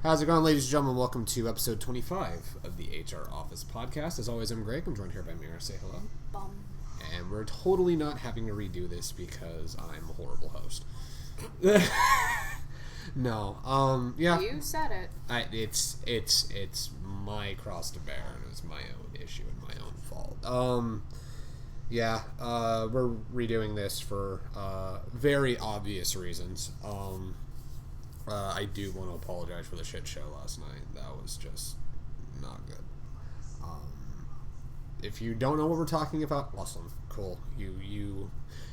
How's it going, ladies and gentlemen? Welcome to episode 25 of the HR Office Podcast. As always, I'm Greg. I'm joined here by Mira. Say hello. Bum. And we're totally not having to redo this because I'm a horrible host. No. Yeah. You said it. It's my cross to bear, and it's my own issue and my own fault. We're redoing this for very obvious reasons. I do want to apologize for the shit show last night. That was just not good. If you don't know what we're talking about, awesome, cool. You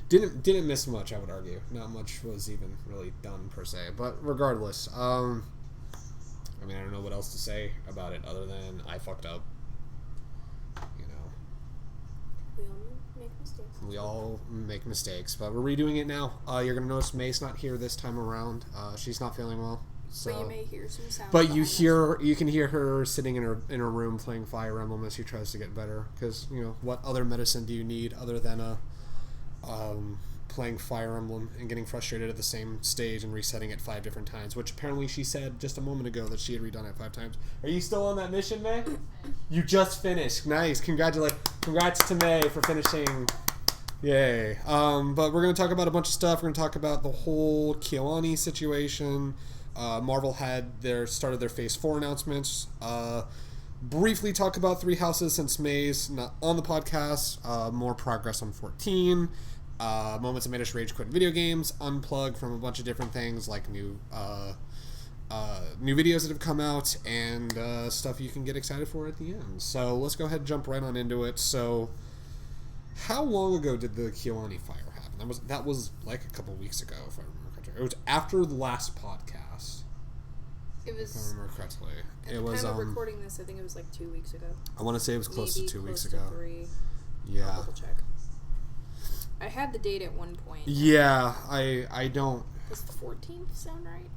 didn't miss much, I would argue. Not much was even really done per se. But regardless, I don't know what else to say about it other than I fucked up. You know. We all make mistakes, but we're redoing it now. You're gonna notice May's not here this time around. She's not feeling well. So. But you may hear some sound. But you can hear her sitting in her room playing Fire Emblem as she tries to get better. Because what other medicine do you need other than playing Fire Emblem and getting frustrated at the same stage and resetting it 5 different times? Which apparently she said just a moment ago that she had redone it 5 times. Are you still on that mission, May? You just finished. Nice. Congrats to May for finishing. Yay. But we're going to talk about a bunch of stuff. We're going to talk about the whole KyoAni situation. Marvel started their Phase 4 announcements. Briefly talk about 3 Houses since May's not on the podcast. More progress on 14. Moments of Madish Rage Quit video games. Unplug from a bunch of different things like new videos that have come out and stuff you can get excited for at the end. So let's go ahead and jump right on into it. So how long ago did the KyoAni fire happen? That was like a couple weeks ago, if I remember correctly. It was after the last podcast. It was. If I remember correctly. At the time of recording this, I think it was like 2 weeks ago. I want to say it was close to 2 weeks ago. 3. Yeah. I'll double check. I had the date at one point. Yeah, I don't. Does the 14th sound right?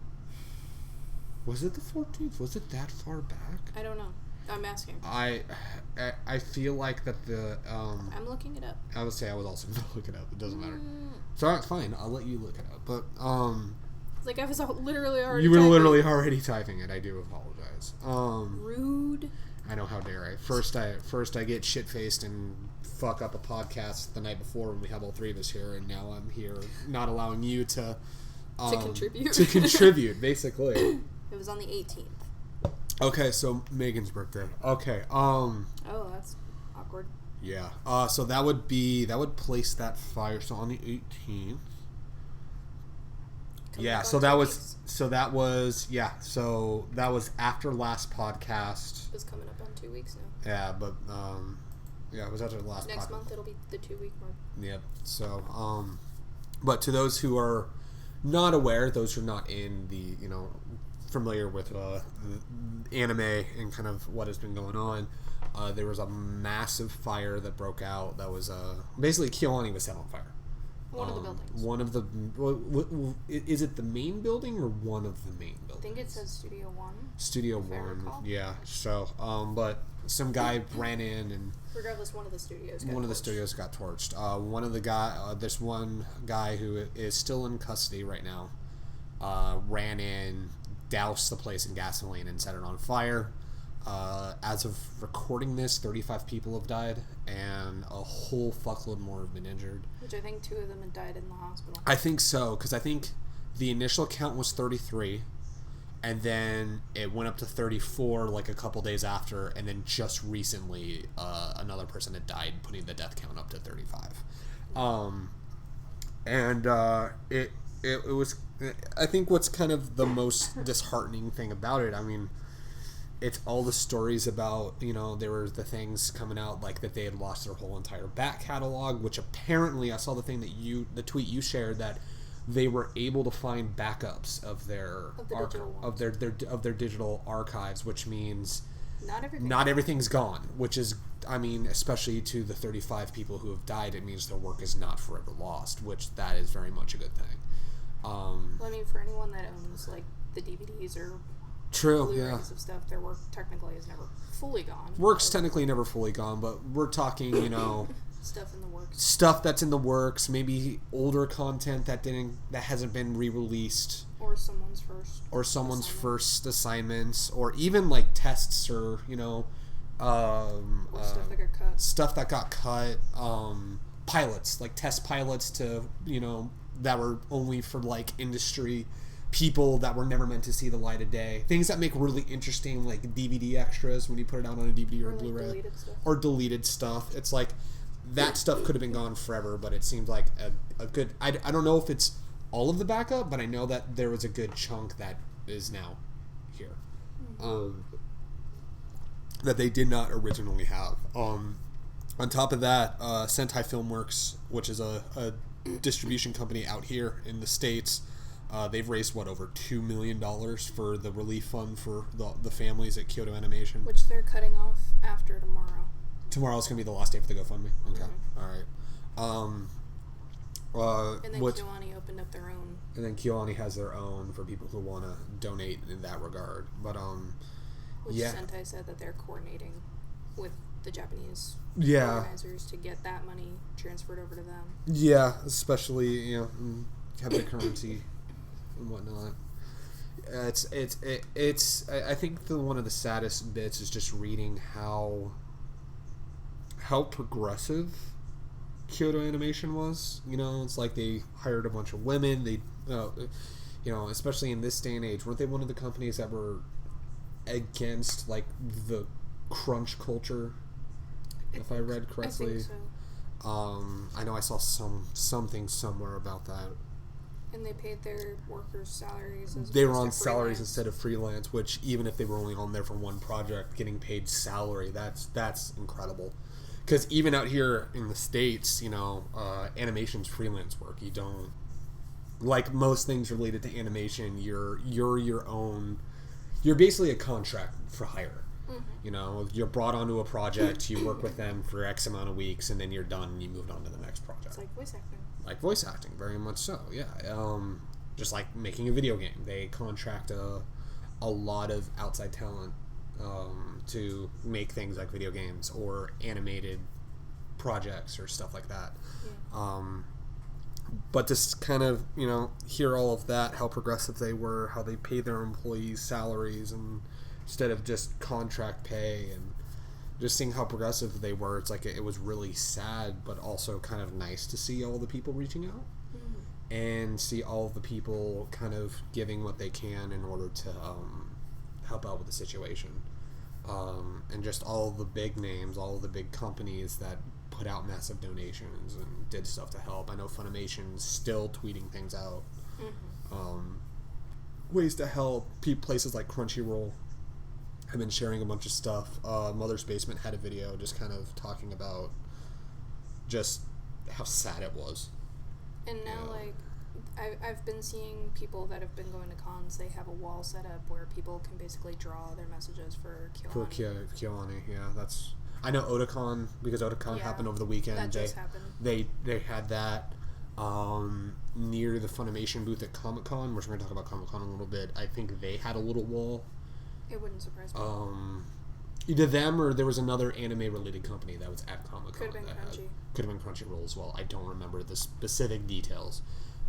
Was it the 14th? Was it that far back? I don't know. I'm asking. I feel like that the I'm looking it up. I would say I was also gonna look it up. It doesn't matter. So it's fine. I'll let you look it up. But like I was literally already. You were literally already typing it. I do apologize. Rude. I know, how dare I? First I get shit faced and fuck up a podcast the night before when we have all 3 of us here, and now I'm here not allowing you to contribute. To contribute, basically. It was on the 18th. Okay, so Megan's birthday. Okay. Oh, that's awkward. Yeah. So that would place that fire. So on the 18th. Yeah. So that was after last podcast. It's coming up on 2 weeks now. Yeah, but it was after the last. Next month it'll be the 2-week mark. Yep. So but to those who are not aware, those who are not in the familiar with anime and kind of what has been going on, there was a massive fire that broke out. That was basically KyoAni was set on fire. One of the buildings. One of the is it the main building or one of the main buildings? I think it says Studio 1. Studio 1, yeah. So, but some guy ran in and. Regardless, one of the studios got torched. This one guy who is still in custody right now, ran in, doused the place in gasoline and set it on fire. As of recording this, 35 people have died and a whole fuckload more have been injured. Which I think 2 of them had died in the hospital. I think so, because I think the initial count was 33 and then it went up to 34 like a couple days after, and then just recently another person had died, putting the death count up to 35. It was, I think what's kind of the most disheartening thing about it, it's all the stories about, there were the things coming out like that they had lost their whole entire back catalog, which apparently I saw the tweet you shared that they were able to find backups of their digital archives, which means not everything's gone, which is, especially to the 35 people who have died, it means their work is not forever lost, which that is very much a good thing. For anyone that owns like the DVDs or Blu-rays of stuff, their work technically is never fully gone. Work's technically never fully gone, but we're talking, stuff in the stuff that's in the works, maybe older content that hasn't been re-released. Or someone's first assignments, or even like tests, or stuff that got cut. Pilots, like test pilots to that were only for like industry people that were never meant to see the light of day. Things that make really interesting like DVD extras when you put it out on a DVD or a Blu-ray, or deleted stuff. It's like that stuff could have been gone forever, but it seemed like a good. I don't know if it's all of the backup, but I know that there was a good chunk that is now here, that they did not originally have. On top of that, Sentai Filmworks, which is a distribution company out here in the States, they've raised over $2 million for the relief fund for the families at Kyoto Animation, which they're cutting off after tomorrow. Tomorrow's gonna be the last day for the GoFundMe. Okay, all right. And then KyoAni opened up their own. And then KyoAni has their own for people who want to donate in that regard. But Sentai said that they're coordinating with the Japanese organizers to get that money transferred over to them. Yeah, especially have the currency and whatnot. It's I think one of the saddest bits is just reading how progressive Kyoto Animation was. It's like they hired a bunch of women. They especially in this day and age, weren't they one of the companies that were against like the crunch culture, if I read correctly? I think so. I know I saw something somewhere about that. And they paid their workers salaries. They were on salaries instead of freelance, which even if they were only on there for one project, getting paid salary, that's incredible. Because even out here in the States, animation's freelance work. You don't, like most things related to animation, you're your own. You're basically a contract for hire. Mm-hmm. You're brought onto a project, you work with them for X amount of weeks, and then you're done and you move on to the next project. It's like voice acting. Like voice acting, very much so, yeah. Just like making a video game. They contract a lot of outside talent to make things like video games or animated projects or stuff like that. Yeah. But just kind of, hear all of that, how progressive they were, how they pay their employees salaries and instead of just contract pay, and just seeing how progressive they were. It's like it was really sad, but also kind of nice to see all the people reaching out and see all of the people kind of giving what they can in order to help out with the situation. And just all the big names, all the big companies that put out massive donations and did stuff to help. I know Funimation's still tweeting things out. Ways to help. Places like Crunchyroll have been sharing a bunch of stuff. Mother's Basement had a video just kind of talking about just how sad it was. And now, I've been seeing people that have been going to cons, they have a wall set up where people can basically draw their messages for KyoAni. For KyoAni, yeah. That's... I know Otakon, because Otakon happened over the weekend. That just happened. They had that near the Funimation booth at Comic-Con, which we're going to talk about Comic-Con in a little bit. I think they had a little wall. It wouldn't surprise me. Either them or there was another anime-related company that was at Comic-Con. Could have been Crunchy. Could have been Crunchyroll as well. I don't remember the specific details.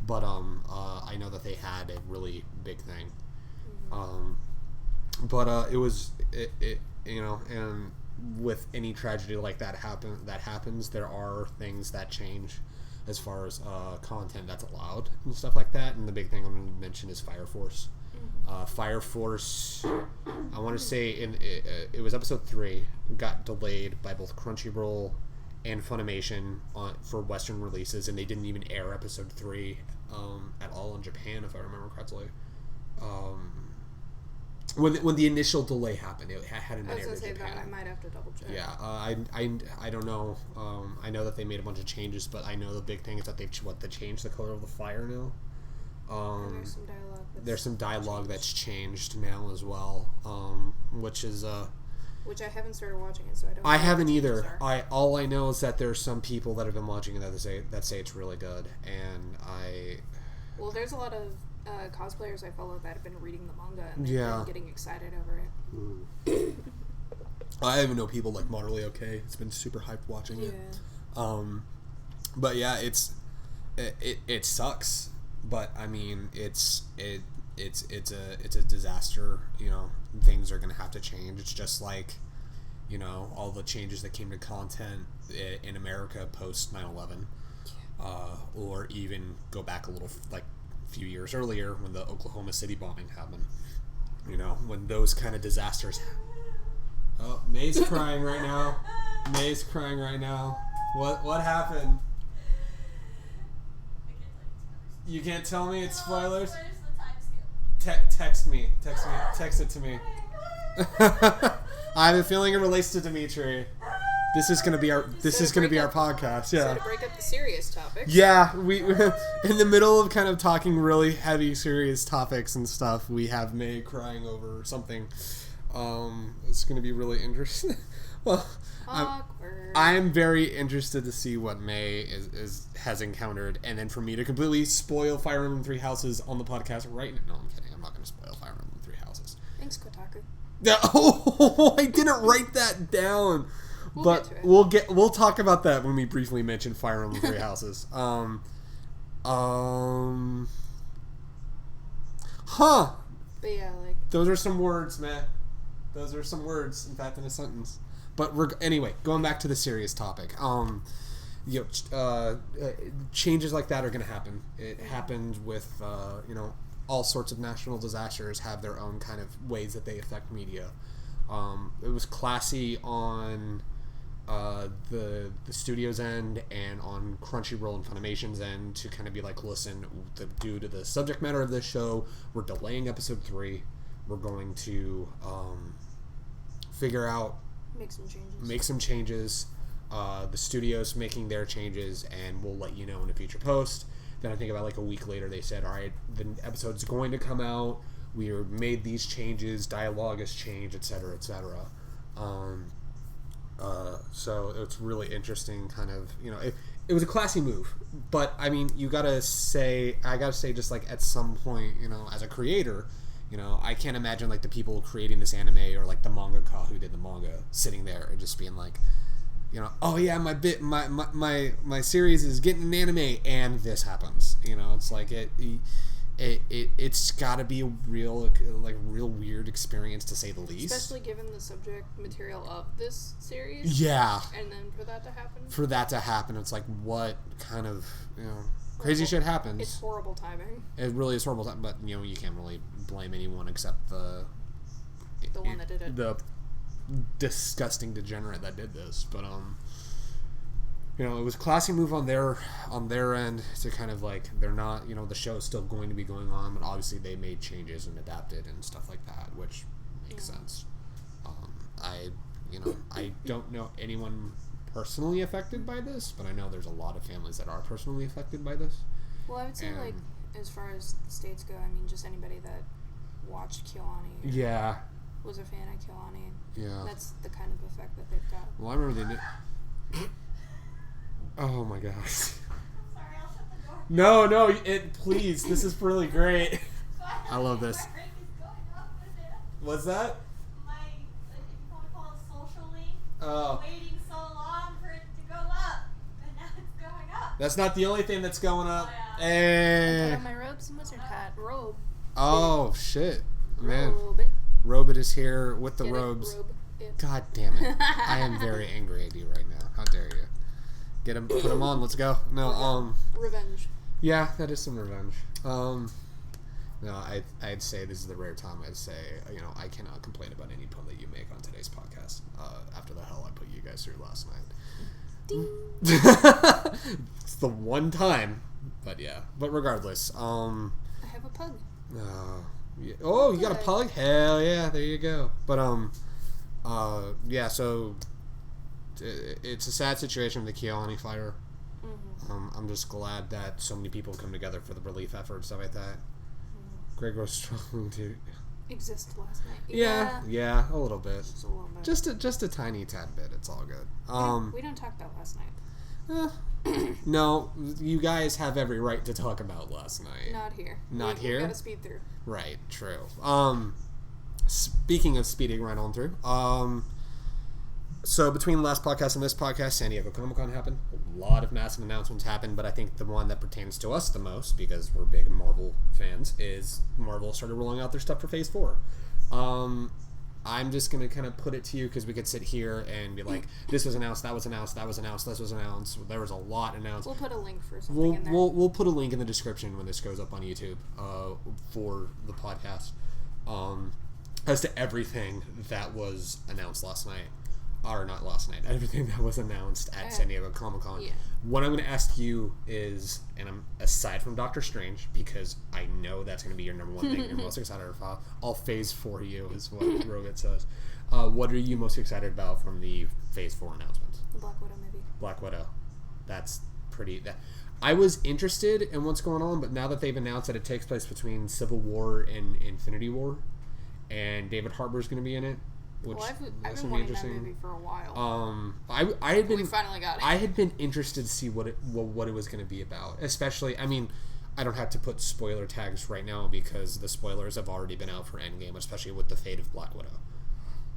But I know that they had a really big thing. But it was... and with any tragedy like that happens, there are things that change as far as content that's allowed and stuff like that. And the big thing I'm going to mention is Fire Force. Fire Force, I want to say it was episode 3, got delayed by both Crunchyroll and Funimation for Western releases, and they didn't even air episode 3 at all in Japan, if I remember correctly. When the initial delay happened, it hadn't been aired in Japan. That I might have to double check. Yeah, I don't know. I know that they made a bunch of changes, but I know the big thing is that they changed the color of the fire now. And there's some dialogue that's changed now as well, which is which I haven't started watching it, so I don't know. I haven't either. All I know is that there's some people that have been watching it that say it's really good, and well, there's a lot of cosplayers I follow that have been reading the manga and they've been getting excited over it. I even know people like Moderately Okay. It's been super hyped watching it. But yeah, it sucks. But I mean, it's a disaster. You know, things are gonna have to change. It's just like, you know, all the changes that came to content in America post 9/11, or even go back a little, like a few years earlier when the Oklahoma City bombing happened. You know, when those kind of disasters. Oh, May's crying right now. May's crying right now. What happened? You can't tell me it's spoilers? Text me. Text it to me. I have a feeling it relates to Dimitri. This is gonna be our podcast. Yeah. So to break up the serious topics. Yeah, we in the middle of kind of talking really heavy, serious topics and stuff. We have May crying over something. It's gonna be really interesting. Well, I'm very interested to see what May has encountered, and then for me to completely spoil Fire Emblem Three Houses on the podcast right now. No, I'm kidding. I'm not gonna spoil Fire Emblem Three Houses. Thanks, Kotaku. Yeah. Oh, I didn't write that down. We'll talk about that when we briefly mention Fire Emblem Three Houses. Huh. But yeah, like those are some words, Matt. Those are some words, in fact, in a sentence. But anyway, going back to the serious topic. Changes like that are going to happen. It happened with all sorts of national disasters have their own kind of ways that they affect media. It was classy on the studio's end and on Crunchyroll and Funimation's end to kind of be like, listen, due to the subject matter of this show, we're delaying episode 3. We're going to figure out, make some changes. The studio's making their changes, and we'll let you know in a future post. Then I think about like a week later, they said, all right, the episode's going to come out. We made these changes. Dialogue has changed, etc., etc. So it's really interesting, kind of, it was a classy move. But I mean, I gotta say, just like at some point, as a creator, I can't imagine like the people creating this anime or like the mangaka who did the manga sitting there and just being like, oh yeah, my series is getting an anime and this happens. It's like it's got to be a real weird experience, to say the least. Especially given the subject material of this series. Yeah. And then for that to happen. It's like, what kind of crazy shit happens. It's horrible timing. It really is horrible timing, but you can't really blame anyone except the one that did it. The disgusting degenerate that did this. But it was a classy move on their end to kind of like, they're not, the show is still going to be going on, but obviously they made changes and adapted and stuff like that, which makes sense. I don't know anyone personally affected by this, but I know there's a lot of families that are personally affected by this. Well, I would say, like, as far as the States go, I mean, just anybody that watched KyoAni. Yeah. Was a fan of KyoAni. Yeah. That's the kind of effect that they've got. Well, I remember they did. Oh my gosh. Sorry, I'll shut the door. No, please. This is really great. I love this. My rank is going up with it. What's that? If you want to call it socially, waiting so long for it to go up, and now it's going up. That's not the only thing that's going up. Oh, yeah. Hey. I put on my robes and wizard hat. Robe. Oh shit, man. Robe. Robit is here with the Get it? robes. Robe it. God damn it! I am very angry at you right now. How dare you? Get him, put him on. Let's go. No, Revenge. Yeah, that is some revenge. No, I'd say this is the rare time I'd say, I cannot complain about any pun that you make on today's podcast. After the hell I put you guys through last night. Ding. It's the one time, but yeah. But regardless, I have a pug. Yeah. Oh, you got a pug? Hell yeah! There you go. But yeah. So it's a sad situation with the KyoAni fire. Mm-hmm. I'm just glad that so many people come together for the relief effort and stuff like that. Mm-hmm. Greg was struggling to exist last night. Yeah, a little bit. Just a little bit. Just a tiny tad bit. It's all good. We don't talk about last night. No, you guys have every right to talk about last night. Not here. Not here? We gotta speed through. Right, true. Speaking of speeding right on through, So between the last podcast and this podcast, San Diego Comic-Con happened. A lot of massive announcements happened, but I think the one that pertains to us the most, because we're big Marvel fans, is Marvel started rolling out their stuff for Phase 4. I'm just going to kind of put it to you because we could sit here and be like, this was announced, that was announced, that was announced, this was announced. There was a lot announced. We'll put a link for something in there. We'll put a link in the description when this goes up on YouTube for the podcast as to everything that was announced last night. Or not last night. Everything that was announced at San Diego Comic-Con. Yeah. What I'm going to ask you is, and I'm aside from Doctor Strange, because I know that's going to be your number one thing you're most excited about. All Phase 4 you is what Rogat says. What are you most excited about from the Phase 4 announcements? The Black Widow movie. Black Widow. That's pretty... I was interested in what's going on, but now that they've announced that it takes place between Civil War and Infinity War, and David Harbour's going to be in it, which I've been wanting that movie for a while. I had been. We finally got it. I had been interested to see what it was going to be about. Especially, I mean, I don't have to put spoiler tags right now because the spoilers have already been out for Endgame, especially with the fate of Black Widow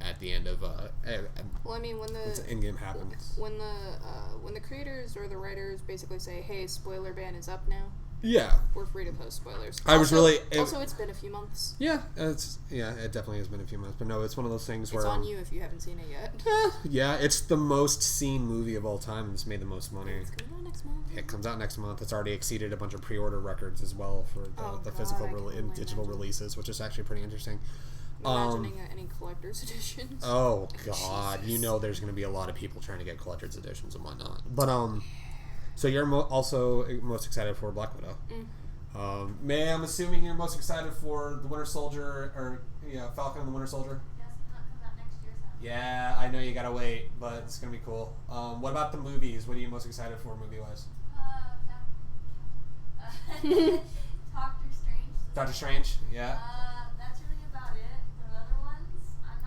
at the end of. Well, I mean, when the Endgame happens, when the creators or the writers basically say, "Hey, spoiler ban is up now." Yeah, we're free to post spoilers. Also, it's been a few months. Yeah, it definitely has been a few months. But no, it's one of those things where it's on you if you haven't seen it yet. Yeah, it's the most seen movie of all time. It's made the most money. It's coming out next month. It comes out next month. It's already exceeded a bunch of pre-order records as well for the physical and digital releases, which is actually pretty interesting. Imagining any collector's editions. Oh God, Jesus. You know there's going to be a lot of people trying to get collector's editions and whatnot. But so you're also most excited for Black Widow. May I'm assuming you're most excited for the Winter Soldier, or Falcon and the Winter Soldier? Yes, it's not coming out next year. So. Yeah, I know you gotta wait, but it's gonna be cool. What about the movies? What are you most excited for movie-wise? Doctor Strange. Doctor Strange, yeah. That's really about it. The other ones, I'm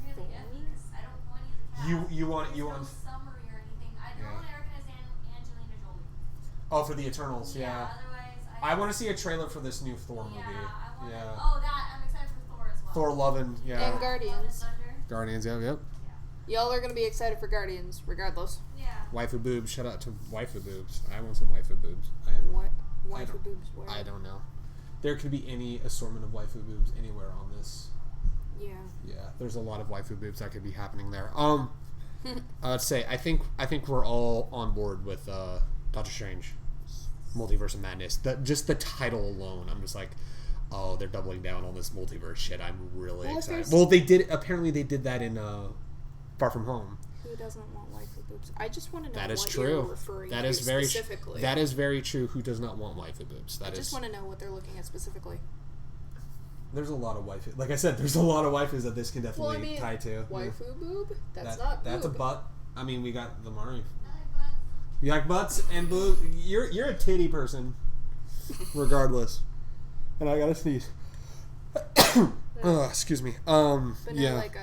really iffy because I don't know any of the cast. You want no summary or anything. I don't want to recognize Angelina Jolie. Oh, for the Eternals, yeah. Otherwise, I want to see a trailer for this new Thor movie. I'm excited for Thor as well. Thor Love and And Guardians. Guardians, yep. Y'all are gonna be excited for Guardians, regardless. Yeah. Waifu boobs. Shout out to waifu boobs. I want some waifu boobs. What? Waifu boobs? Where? I don't know. There could be any assortment of waifu boobs anywhere on this. Yeah. Yeah, there's a lot of waifu boobs that could be happening there. I'd say I think we're all on board with Doctor Strange, Multiverse of Madness. Just the title alone, I'm just like, oh, they're doubling down on this multiverse shit. I'm really excited. Well, they did. Apparently, they did that in Far From Home. Who doesn't want waifu boobs? I just want to know that is what true. You're referring that to is very specifically. That is very true. Who does not want waifu boobs? I just want to know what they're looking at specifically. There's a lot of waifu. Like I said, there's a lot of waifus that this can definitely tie to. Waifu boob? That's not boob. That's a butt. I mean, we got the Mari. You like butts and boob? You're a titty person, regardless. And I gotta sneeze. Excuse me. But no, like,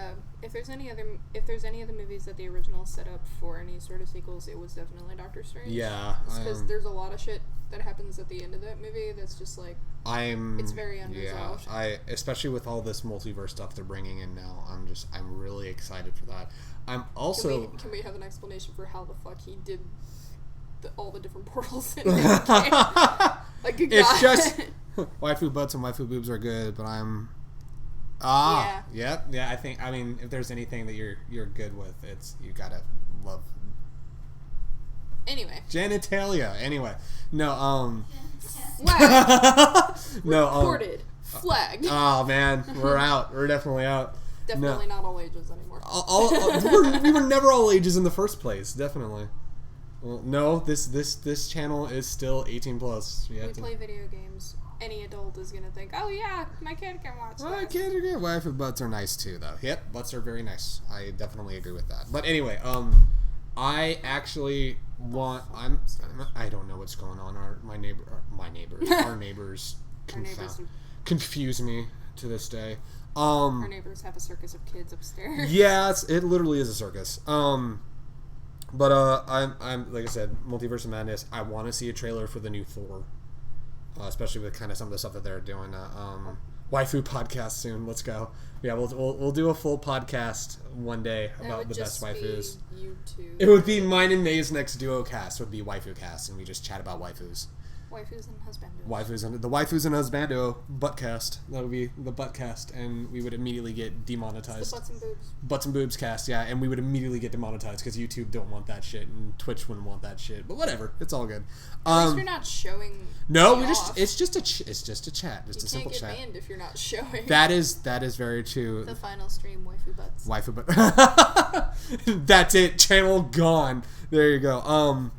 if there's any other movies that the original set up for any sort of sequels, it was definitely Doctor Strange. Yeah, because there's a lot of shit that happens at the end of that movie that's just like it's very unresolved. Yeah, especially with all this multiverse stuff they're bringing in now. I'm really excited for that. I'm also. Can we have an explanation for how the fuck he did all the different portals in it? Like a guy. It's just waifu butts and waifu boobs are good, but I'm. Yeah. I mean, if there's anything that you're good with, it's you gotta love. Anyway. Genitalia. Anyway, no. Flag. No. Reported. Flag. Oh man, we're out. We're definitely out. Definitely not all ages anymore. We were never all ages in the first place. Definitely. Well, no, this channel is still 18 plus. We play video games. Any adult is gonna think, oh yeah, my kid can watch that. My kid can get waifu butts are nice too, though. Yep, butts are very nice. I definitely agree with that. But anyway, I actually want. I don't know what's going on. Our neighbors confuse me to this day. Our neighbors have a circus of kids upstairs. Yeah, it literally is a circus. But I'm like I said, Multiverse of Madness. I want to see a trailer for the new Thor, especially with kind of some of the stuff that they're doing. Waifu podcast soon. Let's go. Yeah, we'll do a full podcast one day about the best waifus. YouTube. It would be mine and May's next duo cast would be Waifu Cast, and we just chat about waifus. Waifus and husbando. The waifus and husbando butt cast. That would be the butt cast, and we would immediately get demonetized. It's the butts and boobs. Butts and boobs cast, yeah, and we would immediately get demonetized because YouTube don't want that shit and Twitch wouldn't want that shit. But whatever, it's all good. At least you're not showing. No, it's just a chat, just a simple chat. You can't get banned if you're not showing. That is very true. The final stream, waifu butts. Waifu butt. That's it. Channel gone. There you go.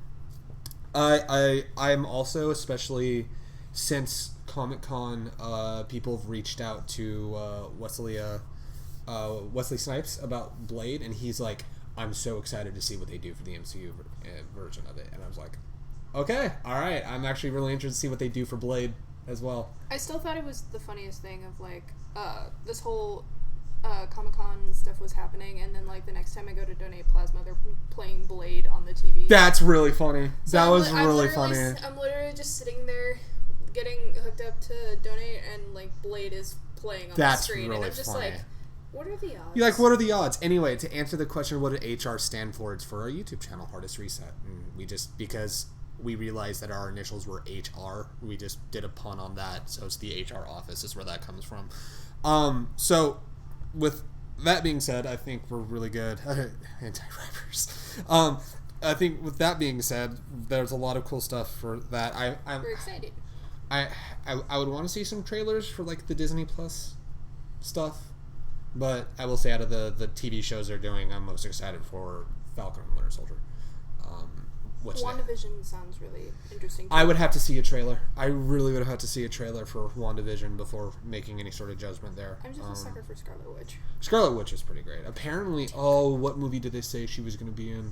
I'm also, especially since Comic-Con, people have reached out to Wesley Snipes about Blade, and he's like, I'm so excited to see what they do for the MCU version of it. And I was like, okay, all right. I'm actually really interested to see what they do for Blade as well. I still thought it was the funniest thing of, like, this whole Comic-Con stuff was happening, and then, like, the next time I go to donate plasma, they're playing Blade on the TV. That's really funny. So that was really funny. I'm literally just sitting there getting hooked up to donate, and, like, Blade is playing on the screen. Really and I'm just funny. like, what are the odds? You're like, what are the odds? Anyway, to answer the question, what did HR stand for? It's for our YouTube channel, Hardest Reset. And we just, because we realized that our initials were HR, we just did a pun on that. So it's the HR office is where that comes from. So with that being said, I think we're really good. Anti-rappers. I think with that being said, there's a lot of cool stuff for that. We're excited. I would want to see some trailers for like the Disney Plus stuff, but I will say out of the TV shows they're doing, I'm most excited for Falcon and Winter Soldier. WandaVision sounds really interesting. I would have to see a trailer. I really would have had to see a trailer for WandaVision before making any sort of judgment there. I'm just a sucker for Scarlet Witch. Scarlet Witch is pretty great. Apparently, what movie did they say she was going to be in?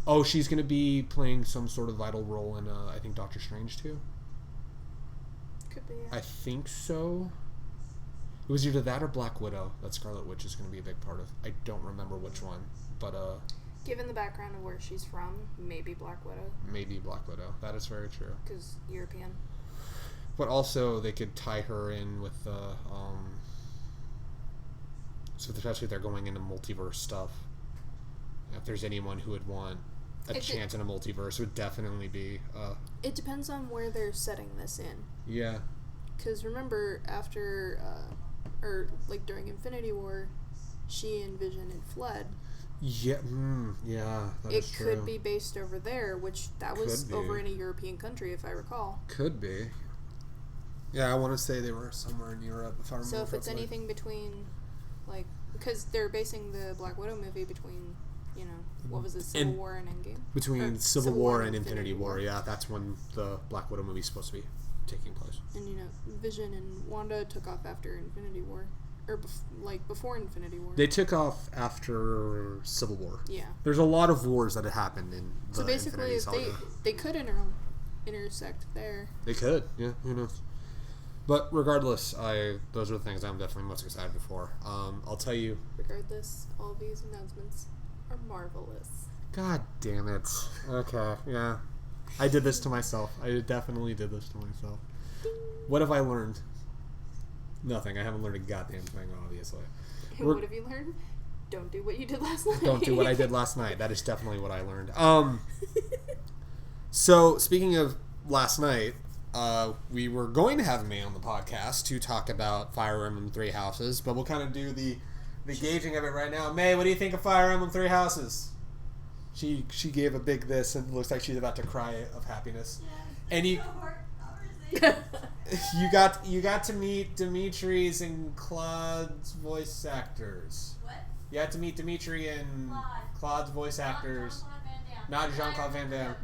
Oh, she's going to be playing some sort of vital role in, I think, Doctor Strange too. Could be, yeah. I think so. It was either that or Black Widow that Scarlet Witch is going to be a big part of. I don't remember which one, but given the background of where she's from, maybe Black Widow. Maybe Black Widow. That is very true. Because European. But also, they could tie her in with the, so especially if they're going into multiverse stuff. If there's anyone who would want a chance in a multiverse, it would definitely be, It depends on where they're setting this in. Yeah. Because remember, after, or, like, during Infinity War, she and Vision had fled. Yeah, yeah, that is true. It could be based over there, which that was over in a European country, if I recall. Could be. Yeah, I want to say they were somewhere in Europe, if I remember. So if it's anything between, like, because they're basing the Black Widow movie between, you know, what was it, Civil War and Endgame? Between Civil War and Infinity War, yeah, that's when the Black Widow movie is supposed to be taking place. And, you know, Vision and Wanda took off after Infinity War. Or, before Infinity War. They took off after Civil War. Yeah. There's a lot of wars that had happened in the So basically, Infinity they could intersect there. They could, yeah, who knows. But regardless, those are the things I'm definitely most excited for. I'll tell you... Regardless, all these announcements are marvelous. God damn it. Okay, yeah. I did this to myself. I definitely did this to myself. Ding. What have I learned? Nothing. I haven't learned a goddamn thing, obviously. What have you learned? Don't do what you did last night. Don't do what I did last night. That is definitely what I learned. So, speaking of last night, we were going to have May on the podcast to talk about Fire Emblem 3 Houses, but we'll kind of do the gauging of it right now. May, what do you think of Fire Emblem 3 Houses? She gave a big this and looks like she's about to cry of happiness. Yeah, and you got to meet Dimitri's and Claude's voice actors. What? You had to meet Dimitri and Claude's voice actors. Not Jean-Claude Van Damme.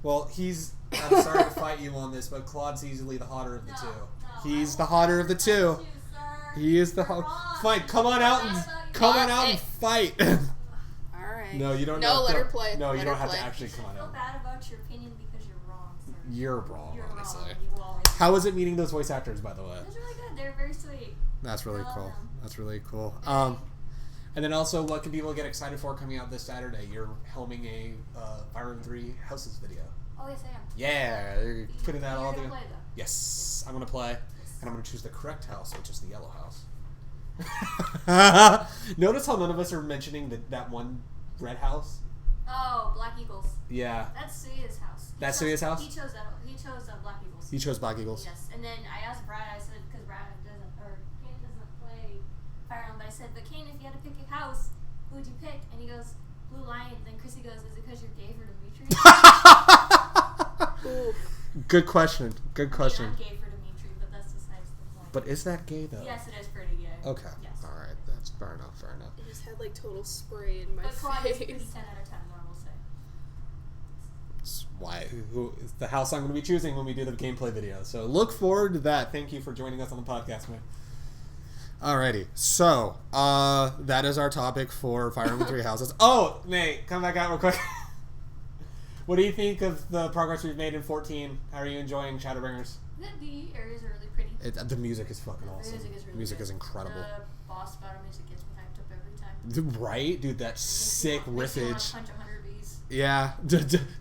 Well, I'm sorry to fight you on this, but Claude's easily the hotter of the two. He's the hotter of the two. He is the Fine, come on out and fight. Alright. No, you don't. No, let her play. No, you don't have play. to actually come on feel out. bad about your opinion because you're wrong, sir. You're wrong, honestly. Wrong. You always How was it meeting those voice actors, by the way? It was really good. They're very sweet. That's really I love cool. them. That's really cool. And then also, what can people get excited for coming out this Saturday? You're helming a Fire Emblem 3 Houses video. Oh, yes, I am. Yeah, you're putting that all You're together. gonna play, though. Yes, I'm gonna play. And I'm going to choose the correct house, which is the yellow house. Notice how none of us are mentioning that one red house? Oh, Black Eagles. Yeah. That's Suya's house. That's Suya's house? He chose that. He chose Black Eagles. He chose Black Eagles? Yes. And then I asked Brad, I said, because Brad Kane doesn't play Fire Emblem, but I said, but Kane, if you had to pick a house, who would you pick? And he goes, Blue Lion. Then Chrissy goes, is it because you're gay for Dimitri? Good question. Good question. I'm gay for Dimitri, but that's besides the point. But is that gay, though? Yes, it is pretty gay. Okay. Yes. All right. That's fair enough. Fair enough. It just had like total spray in my But KyoAni is face. pretty 10 out of 10, what I will say. That's why is the house I'm going to be choosing when we do the gameplay video. So look forward to that. Thank you for joining us on the podcast, man. Alrighty, so that is our topic for Fire Emblem Three Houses. Oh, Nate, come back out real quick. What do you think of the progress we've made in 14? How are you enjoying Shadowbringers? The areas are really pretty. The music is fucking awesome. The music is really music good. is incredible. The boss battle music gets me hyped up every time. Right, dude, that sick Makes me wanna riffage. punch 100 bees. Yeah,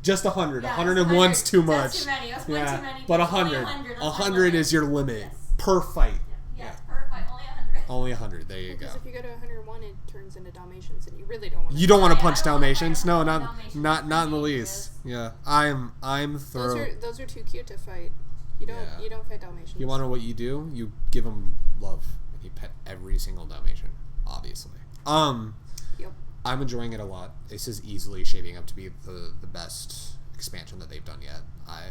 just 100. Yeah, 101's too much. That's too many. That's one Yeah, too many. but Only 100. 100. 100 is your limit Yes. per fight. Yes, per fight. Only 100. Only 100. There you go. Because if you go to 101, it turns into Dalmatians, and you really don't want to. You don't want to Yeah, punch I don't wanna Dalmatians. fight No, Dalmatians. not in the Dangerous. least. Yeah, I'm thorough. Those are too cute to fight. You don't fight Dalmatians. You want to know what you do? You give them love. You pet every single Dalmatian, obviously. Yep. I'm enjoying it a lot. This is easily shaping up to be the best expansion that they've done yet. I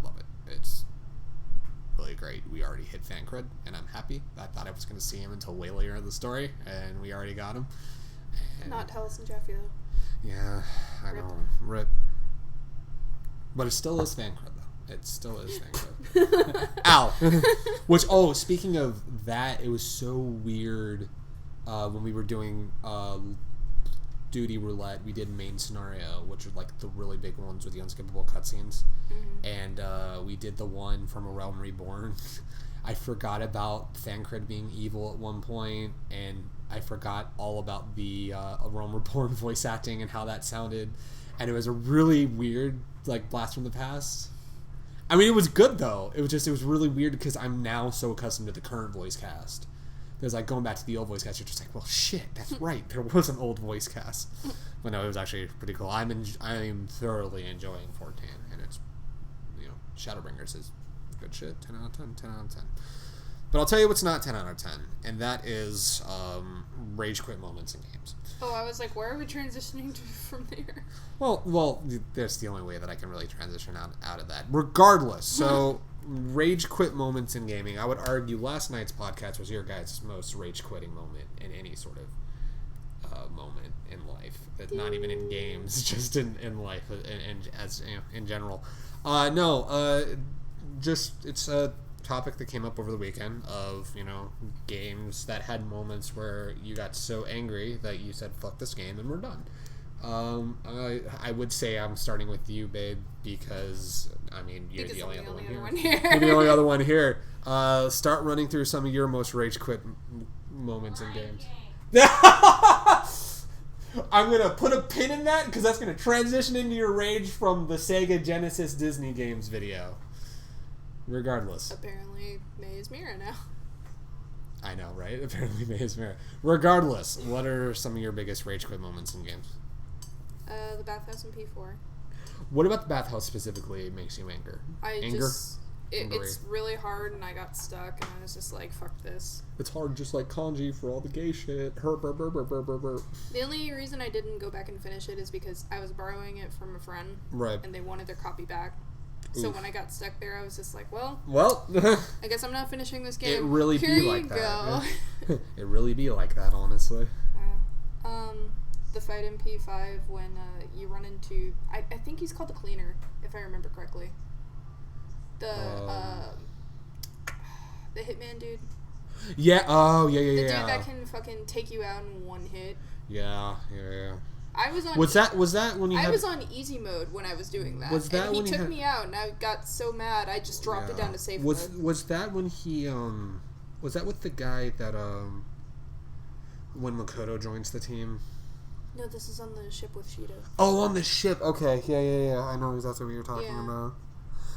love it. It's really great. We already hit Thancred, and I'm happy. I thought I was going to see him until way later in the story, and we already got him. And Not Talos and Jeffy though. yeah, I know. Rip. But it still is Thancred, though. It still is Thancred. Ow! Which, speaking of that, it was so weird when we were doing Duty Roulette. We did main scenario, which are like the really big ones with the unskippable cutscenes. Mm-hmm. And we did the one from A Realm Reborn. I forgot about Thancred being evil at one point, and I forgot all about the A Realm Reborn voice acting and how that sounded. And it was a really weird, like, blast from the past. I mean, it was good, though. It was really weird because I'm now so accustomed to the current voice cast. There's, like, going back to the old voice cast, you're just like, well, shit, that's right. There was an old voice cast. But no, it was actually pretty cool. I'm thoroughly enjoying 14, and it's, Shadowbringers is good shit. 10 out of 10, 10 out of 10. But I'll tell you what's not 10 out of 10, and that is rage quit moments in games. Oh, I was like, where are we transitioning to from there? Well, that's the only way that I can really transition out of that. Regardless, so rage quit moments in gaming. I would argue last night's podcast was your guys' most rage quitting moment in any sort of moment in life. Not even in games, just in life, in general. Just it's a topic that came up over the weekend of games that had moments where you got so angry that you said fuck this game and we're done. I would say I'm starting with you, babe, because you're the only other one here. You're the only other one here. Start running through some of your most rage quit moments in games. I'm gonna put a pin in that because that's gonna transition into your rage from the Sega Genesis Disney games video. Regardless. Apparently, May is Mira now. I know, right? Apparently May is Mira. Regardless, what are some of your biggest rage quit moments in games? The bathhouse in P4. What about the bathhouse specifically makes you anger? It's really hard, and I got stuck, and I was just like, fuck this. It's hard just like kanji for all the gay shit. The only reason I didn't go back and finish it is because I was borrowing it from a friend. Right. And they wanted their copy back. So when I got stuck there, I was just like, well, I guess I'm not finishing this game. It really Here be you like go. that. It really be like that, honestly. The fight in P5 when you run into... I think he's called the Cleaner, if I remember correctly. The hitman dude. Yeah, The dude that can fucking take you out in one hit. Yeah. I was on... Was that when you I was on easy mode when I was doing that. Was that and he when you took had... me out, and I got so mad, I just dropped it down to safe mode. Was that when he, was that with the guy that, when Makoto joins the team? No, this is on the ship with Shido. Oh, on the ship. Okay, yeah. I know exactly what you're talking about.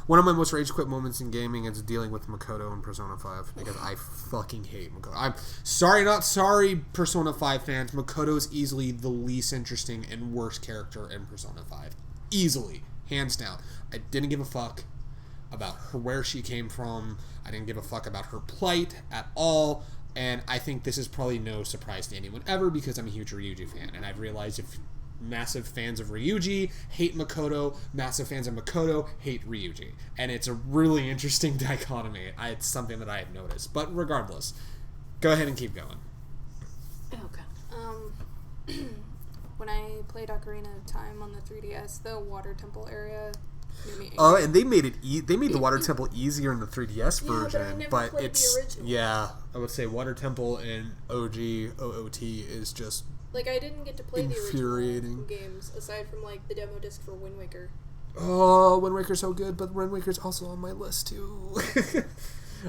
One of my most rage quit moments in gaming is dealing with Makoto in Persona 5 because I fucking hate Makoto. I'm sorry, not sorry, Persona 5 fans. Makoto is easily the least interesting and worst character in Persona 5. Easily. Hands down. I didn't give a fuck about her, where she came from. I didn't give a fuck about her plight at all. And I think this is probably no surprise to anyone ever because I'm a huge Ryuji fan. And I've realized if massive fans of Ryuji hate Makoto, massive fans of Makoto hate Ryuji. And it's a really interesting dichotomy. It's something that I have noticed. But regardless, go ahead and keep going. Okay. When I played Ocarina of Time on the 3DS, the water temple area made me angry. Oh, and they made it. They made the water temple easier in the 3DS version, but I never but played it's the original. yeah. I would say water temple in OG OOT is just Like, I didn't get to play the infuriating. original games, aside from, like, the demo disc for Wind Waker. oh, Wind Waker's so good, but Wind Waker's also on my list too.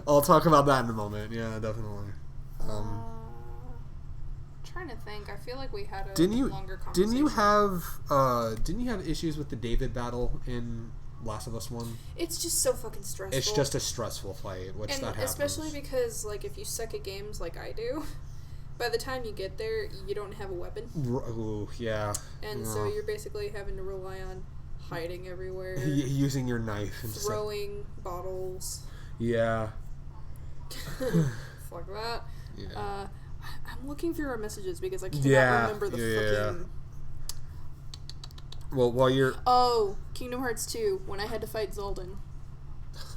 I'll talk about that in a moment. Yeah, definitely. Trying to think. I feel like we had a Didn't you longer conversation. didn't you have issues with the David battle in Last of Us 1? It's just so fucking stressful. It's just a stressful fight, which and that happens. especially because, like, if you suck at games like I do, by the time you get there, you don't have a weapon. Ooh, yeah. And so you're basically having to rely on hiding everywhere. Using your knife and stuff. Throwing bottles. Yeah. Fuck that. Yeah. I'm looking through our messages because I cannot remember the fucking... Well, while you're... Oh, Kingdom Hearts 2, when I had to fight Zoldan.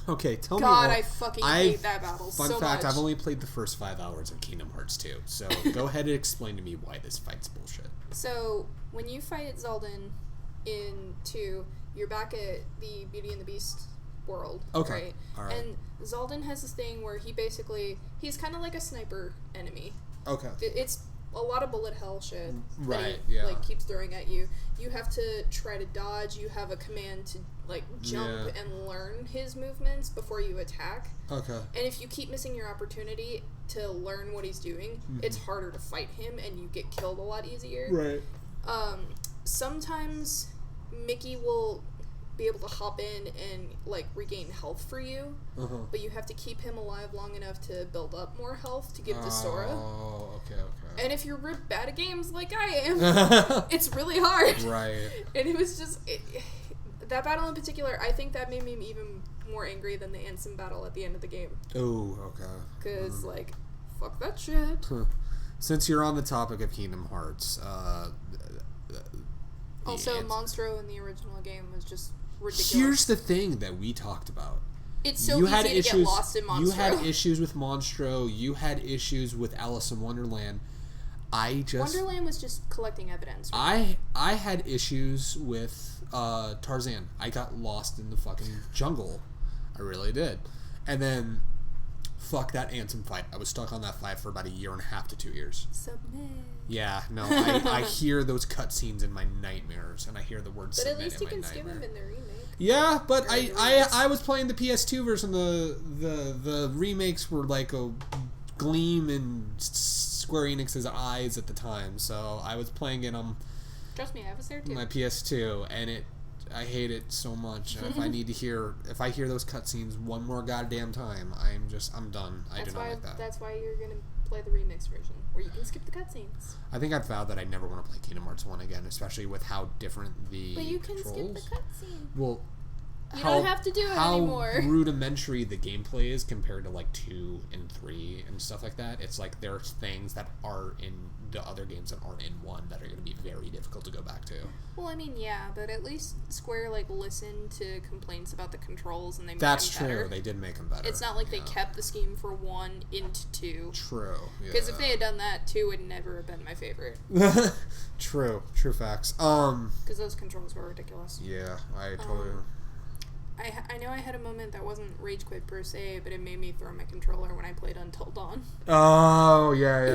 Okay, tell me... God, I fucking hate that battle so much. Fun fact, I've only played the first 5 hours of Kingdom Hearts 2, so go ahead and explain to me why this fight's bullshit. So, when you fight Zoldan in 2, you're back at the Beauty and the Beast world, okay. right? All right. And Zoldan has this thing where he's kind of like a sniper enemy. Okay. It's a lot of bullet hell shit Right, that he, yeah. like, keeps throwing at you. You have to try to dodge. You have a command to, like, jump and learn his movements before you attack. Okay. And if you keep missing your opportunity to learn what he's doing, it's harder to fight him and you get killed a lot easier. Right. Sometimes Mickey will be able to hop in and, like, regain health for you, but you have to keep him alive long enough to build up more health to give to Sora. Oh, okay. And if you're real bad at games like I am, it's really hard. Right. And it was just... that battle in particular, I think that made me even more angry than the Ansem battle at the end of the game. Oh, okay. Because, like, fuck that shit. Since you're on the topic of Kingdom Hearts, Also, Monstro in the original game was just ridiculous. Here's the thing that we talked about. It's so easy to get lost in Monstro. You had issues with Monstro. You had issues with Alice in Wonderland. Wonderland was just collecting evidence. Right? I had issues with Tarzan. I got lost in the fucking jungle. I really did. And then, fuck that Ansem fight. I was stuck on that fight for about 1.5 to 2 years. Submit. Yeah, no, I hear those cutscenes in my nightmares, and I hear the word submit in my nightmare. But at least you can skip them in the remake. Yeah, but I was playing the PS2 version. The remakes were like a gleam in Square Enix's eyes at the time, so I was playing it on Trust me, I was there too. my PS2, and I hate it so much. And if I hear those cutscenes one more goddamn time, I'm done. I do not like that. That's why you're gonna play the remix version, where you can skip the cutscenes. I think I've vowed that I never want to play Kingdom Hearts 1 again, especially with how different the But you can controls. skip the cutscene. Well, you don't have to do it anymore. How rudimentary the gameplay is compared to like 2 and 3 and stuff like that. It's like there's things that are in the other games that aren't in 1 that are going to be very difficult to go back to. Well, I mean, yeah, but at least Square like listened to complaints about the controls and they made That's them better. true. They did make them better. It's not like they kept the scheme for 1 into 2. True. Because if they had done that, 2 would never have been my favorite. True facts. Because those controls were ridiculous. Yeah, I totally. I know I had a moment that wasn't rage quit per se, but it made me throw my controller when I played Until Dawn. Oh yeah.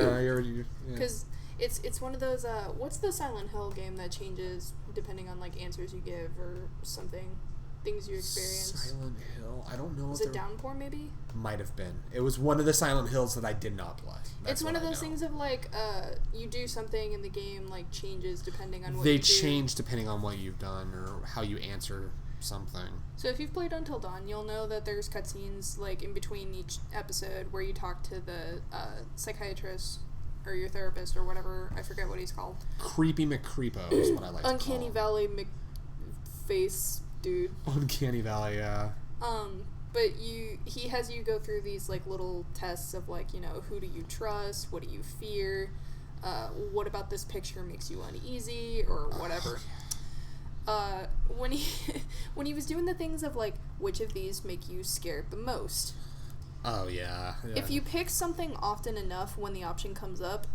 Because it's one of those what's the Silent Hill game that changes depending on like answers you give or something, things you experience. Silent Hill. I don't know. Was it Downpour maybe? Might have been. It was one of the Silent Hills that I did not play. It's one of those things of like you do something and the game like changes depending on what they you do. change depending on what you've done or how you answer something. So if you've played Until Dawn, you'll know that there's cutscenes like in between each episode where you talk to the psychiatrist or your therapist or whatever. I forget what he's called. Creepy McCreepo is what I like to call Uncanny him. Valley McFace dude. Uncanny Valley, yeah. But he has you go through these like little tests of like, you know, who do you trust, what do you fear, what about this picture makes you uneasy or whatever. When he was doing the things of like which of these make you scared the most. Oh yeah. If you pick something often enough when the option comes up,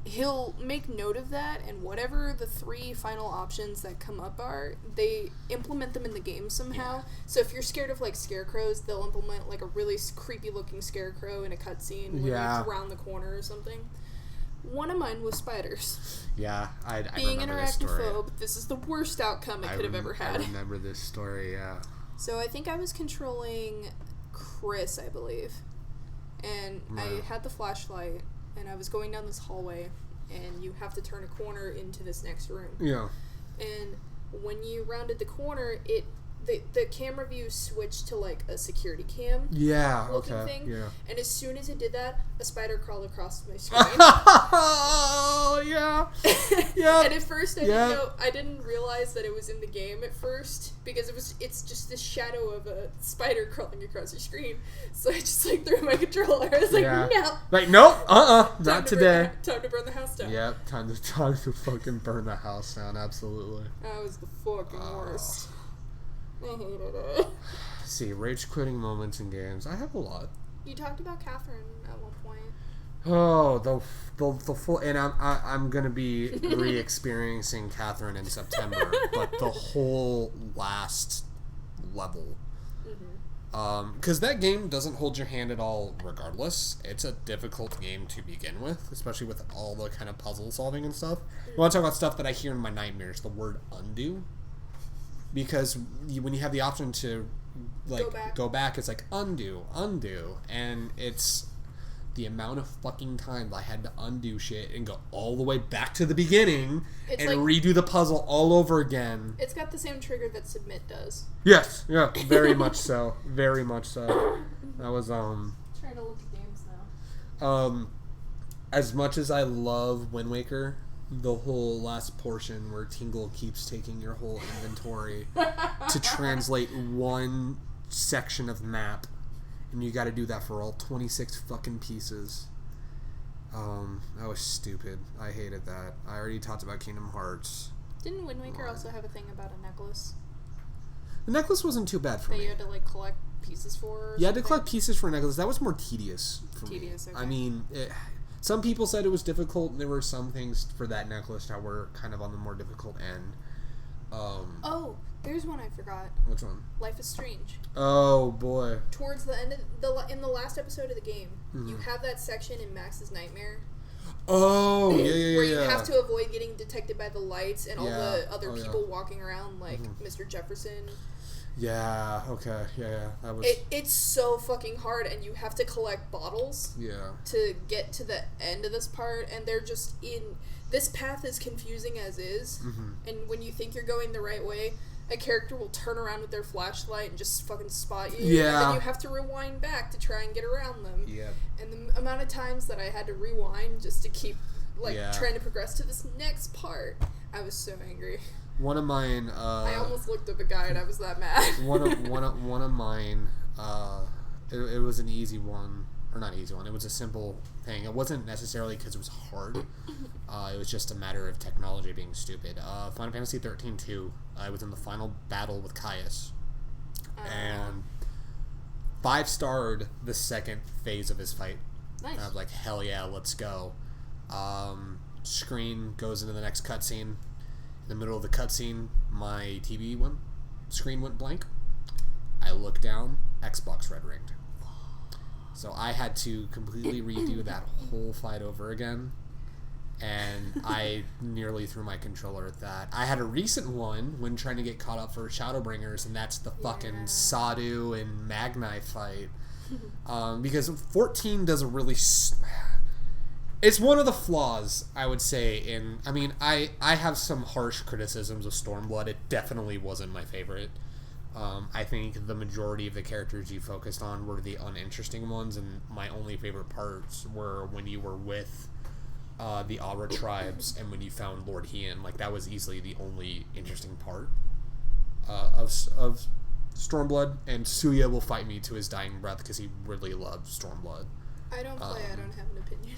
he'll make note of that, and whatever the 3 final options that come up are, they implement them in the game somehow. Yeah. So if you're scared of like scarecrows, they'll implement like a really creepy looking scarecrow in a cutscene when Yeah. it's around the corner or something. One of mine was spiders. Yeah, I Being an remember this story. arachnophobe, this is the worst outcome it could have ever had. I remember this story, yeah. So I think I was controlling Chris, I believe. And I had the flashlight, and I was going down this hallway, and you have to turn a corner into this next room. Yeah. And when you rounded the corner, the camera view switched to like a security cam Yeah, looking okay. thing. Yeah. And as soon as it did that, a spider crawled across my screen. Oh, yeah. Yeah. And at first I didn't realize that it was in the game at first, because it's just this shadow of a spider crawling across your screen. So I just like threw my controller. I was like, no. Like, nope, not today. Time to burn the house down. Yep, time to fucking burn the house down, absolutely. That was the fucking worst. I hated it. See, rage quitting moments in games. I have a lot. You talked about Catherine at one point. Oh, the full, and I'm gonna be re-experiencing Catherine in September, but the whole last level, because that game doesn't hold your hand at all. Regardless, it's a difficult game to begin with, especially with all the kind of puzzle solving and stuff. I want to talk about stuff that I hear in my nightmares. The word undo. Because when you have the option to like go back, it's like undo, and it's the amount of fucking time I had to undo shit and go all the way back to the beginning and like, redo the puzzle all over again. It's got the same trigger that submit does. Yes, yeah, very much so, very much so. That was Trying to look at games now. As much as I love Wind Waker, the whole last portion where Tingle keeps taking your whole inventory to translate one section of map, and you got to do that for all 26 fucking pieces. That was stupid. I hated that. I already talked about Kingdom Hearts. Didn't Wind Waker also have a thing about a necklace The necklace wasn't too bad for that me. you had to like collect pieces for? You had to collect pieces for a necklace. That was more tedious for me. Okay. I mean, some people said it was difficult, and there were some things for that necklace that were kind of on the more difficult end. Oh, there's one I forgot. Which one? Life is Strange. Oh boy. Towards the end of in the last episode of the game, you have that section in Max's Nightmare. Oh, yeah. Where you have to avoid getting detected by the lights and all the other people yeah. walking around like Mr. Jefferson. Yeah, okay, yeah. That was... It's so fucking hard, and you have to collect bottles to get to the end of this part, and they're just in... This path is confusing as is, and when you think you're going the right way, a character will turn around with their flashlight and just fucking spot you, and then you have to rewind back to try and get around them. Yeah. And the amount of times that I had to rewind just to keep, trying to progress to this next part, I was so angry. One of mine. I almost looked up a guide. I was that mad. one of mine. It was an easy one, or not easy one. It was a simple thing. It wasn't necessarily because it was hard. It was just a matter of technology being stupid. Final Fantasy 13-2. I was in the final battle with Caius, and 5-starred the second phase of his fight. Nice. And I was like, hell yeah, let's go. Screen goes into the next cutscene. In the middle of the cutscene, my TV screen went blank. I looked down, Xbox red ringed. So I had to completely redo that whole fight over again. And I nearly threw my controller at that. I had a recent one when trying to get caught up for Shadowbringers, and that's the fucking Sadu and Magnite fight. Because 14 does a really... It's one of the flaws, I would say, I have some harsh criticisms of Stormblood. It definitely wasn't my favorite. I think the majority of the characters you focused on were the uninteresting ones, and my only favorite parts were when you were with the Aura tribes and when you found Lord Hien. Like, that was easily the only interesting part of Stormblood, and Suya will fight me to his dying breath because he really loves Stormblood. I don't play. I don't have an opinion.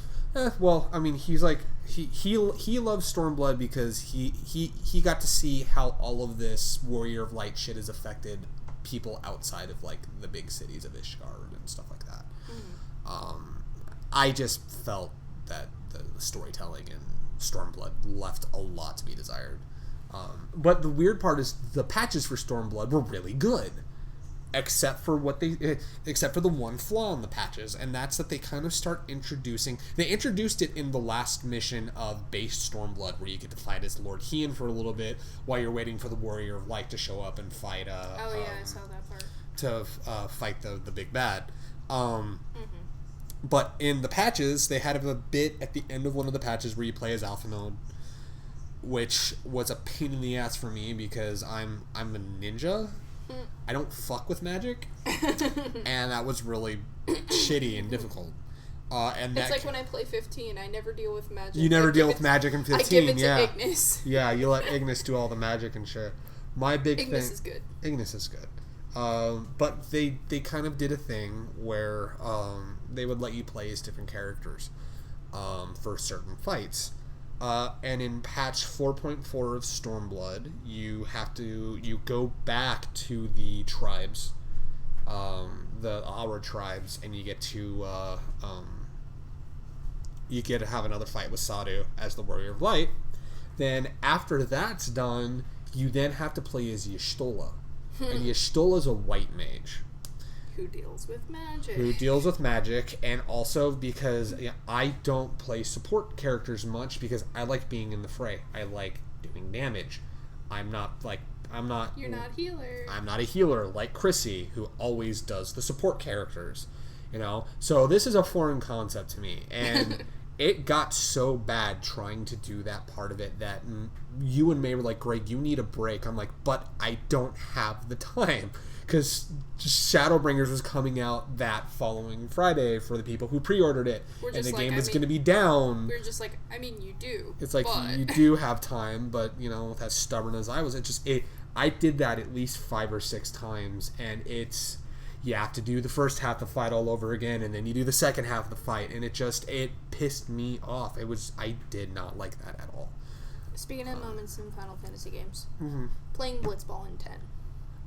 Well, I mean, he's like he loves Stormblood because he got to see how all of this Warrior of Light shit has affected people outside of like the big cities of Ishgard and stuff like that. I just felt that the storytelling in Stormblood left a lot to be desired. But the weird part is the patches for Stormblood were really good. Except for the one flaw in the patches, and that's that they kind of start introducing. They introduced it in the last mission of base Stormblood, where you get to fight as Lord Hien for a little bit while you're waiting for the Warrior of Light to show up and fight. I saw that part. To fight the big bad. But in the patches, they had a bit at the end of one of the patches where you play as Alpha Node, which was a pain in the ass for me because I'm a ninja. I don't fuck with magic, and that was really shitty and difficult. And it's like when I play 15, I never deal with magic. You never deal with magic in 15, I give it to Ignis. Yeah, you let Ignis do all the magic and shit. My big Ignis thing... is good. Ignis is good. But they kind of did a thing where they would let you play as different characters for certain fights. And in patch 4.4 of Stormblood, you go back to the tribes, the Aura tribes, and you get to have another fight with Sadu as the Warrior of Light. Then after that's done, you then have to play as Y'shtola. And Y'shtola's a white mage. Who deals with magic, and also because I don't play support characters much because I like being in the fray. I like doing damage. You're not a healer. I'm not a healer like Chrissy, who always does the support characters. So this is a foreign concept to me, and it got so bad trying to do that part of it that you and May were like, Greg, you need a break. I'm like, but I don't have the time. Because Shadowbringers was coming out that following Friday for the people who pre-ordered it. And the game was going to be down. We're just like, you do. It's like, you do have time, but, with as stubborn as I was, I did that at least 5 or 6 times, and you have to do the first half of the fight all over again, and then you do the second half of the fight, and it pissed me off. I did not like that at all. Speaking of moments in Final Fantasy games, playing Blitzball in 10.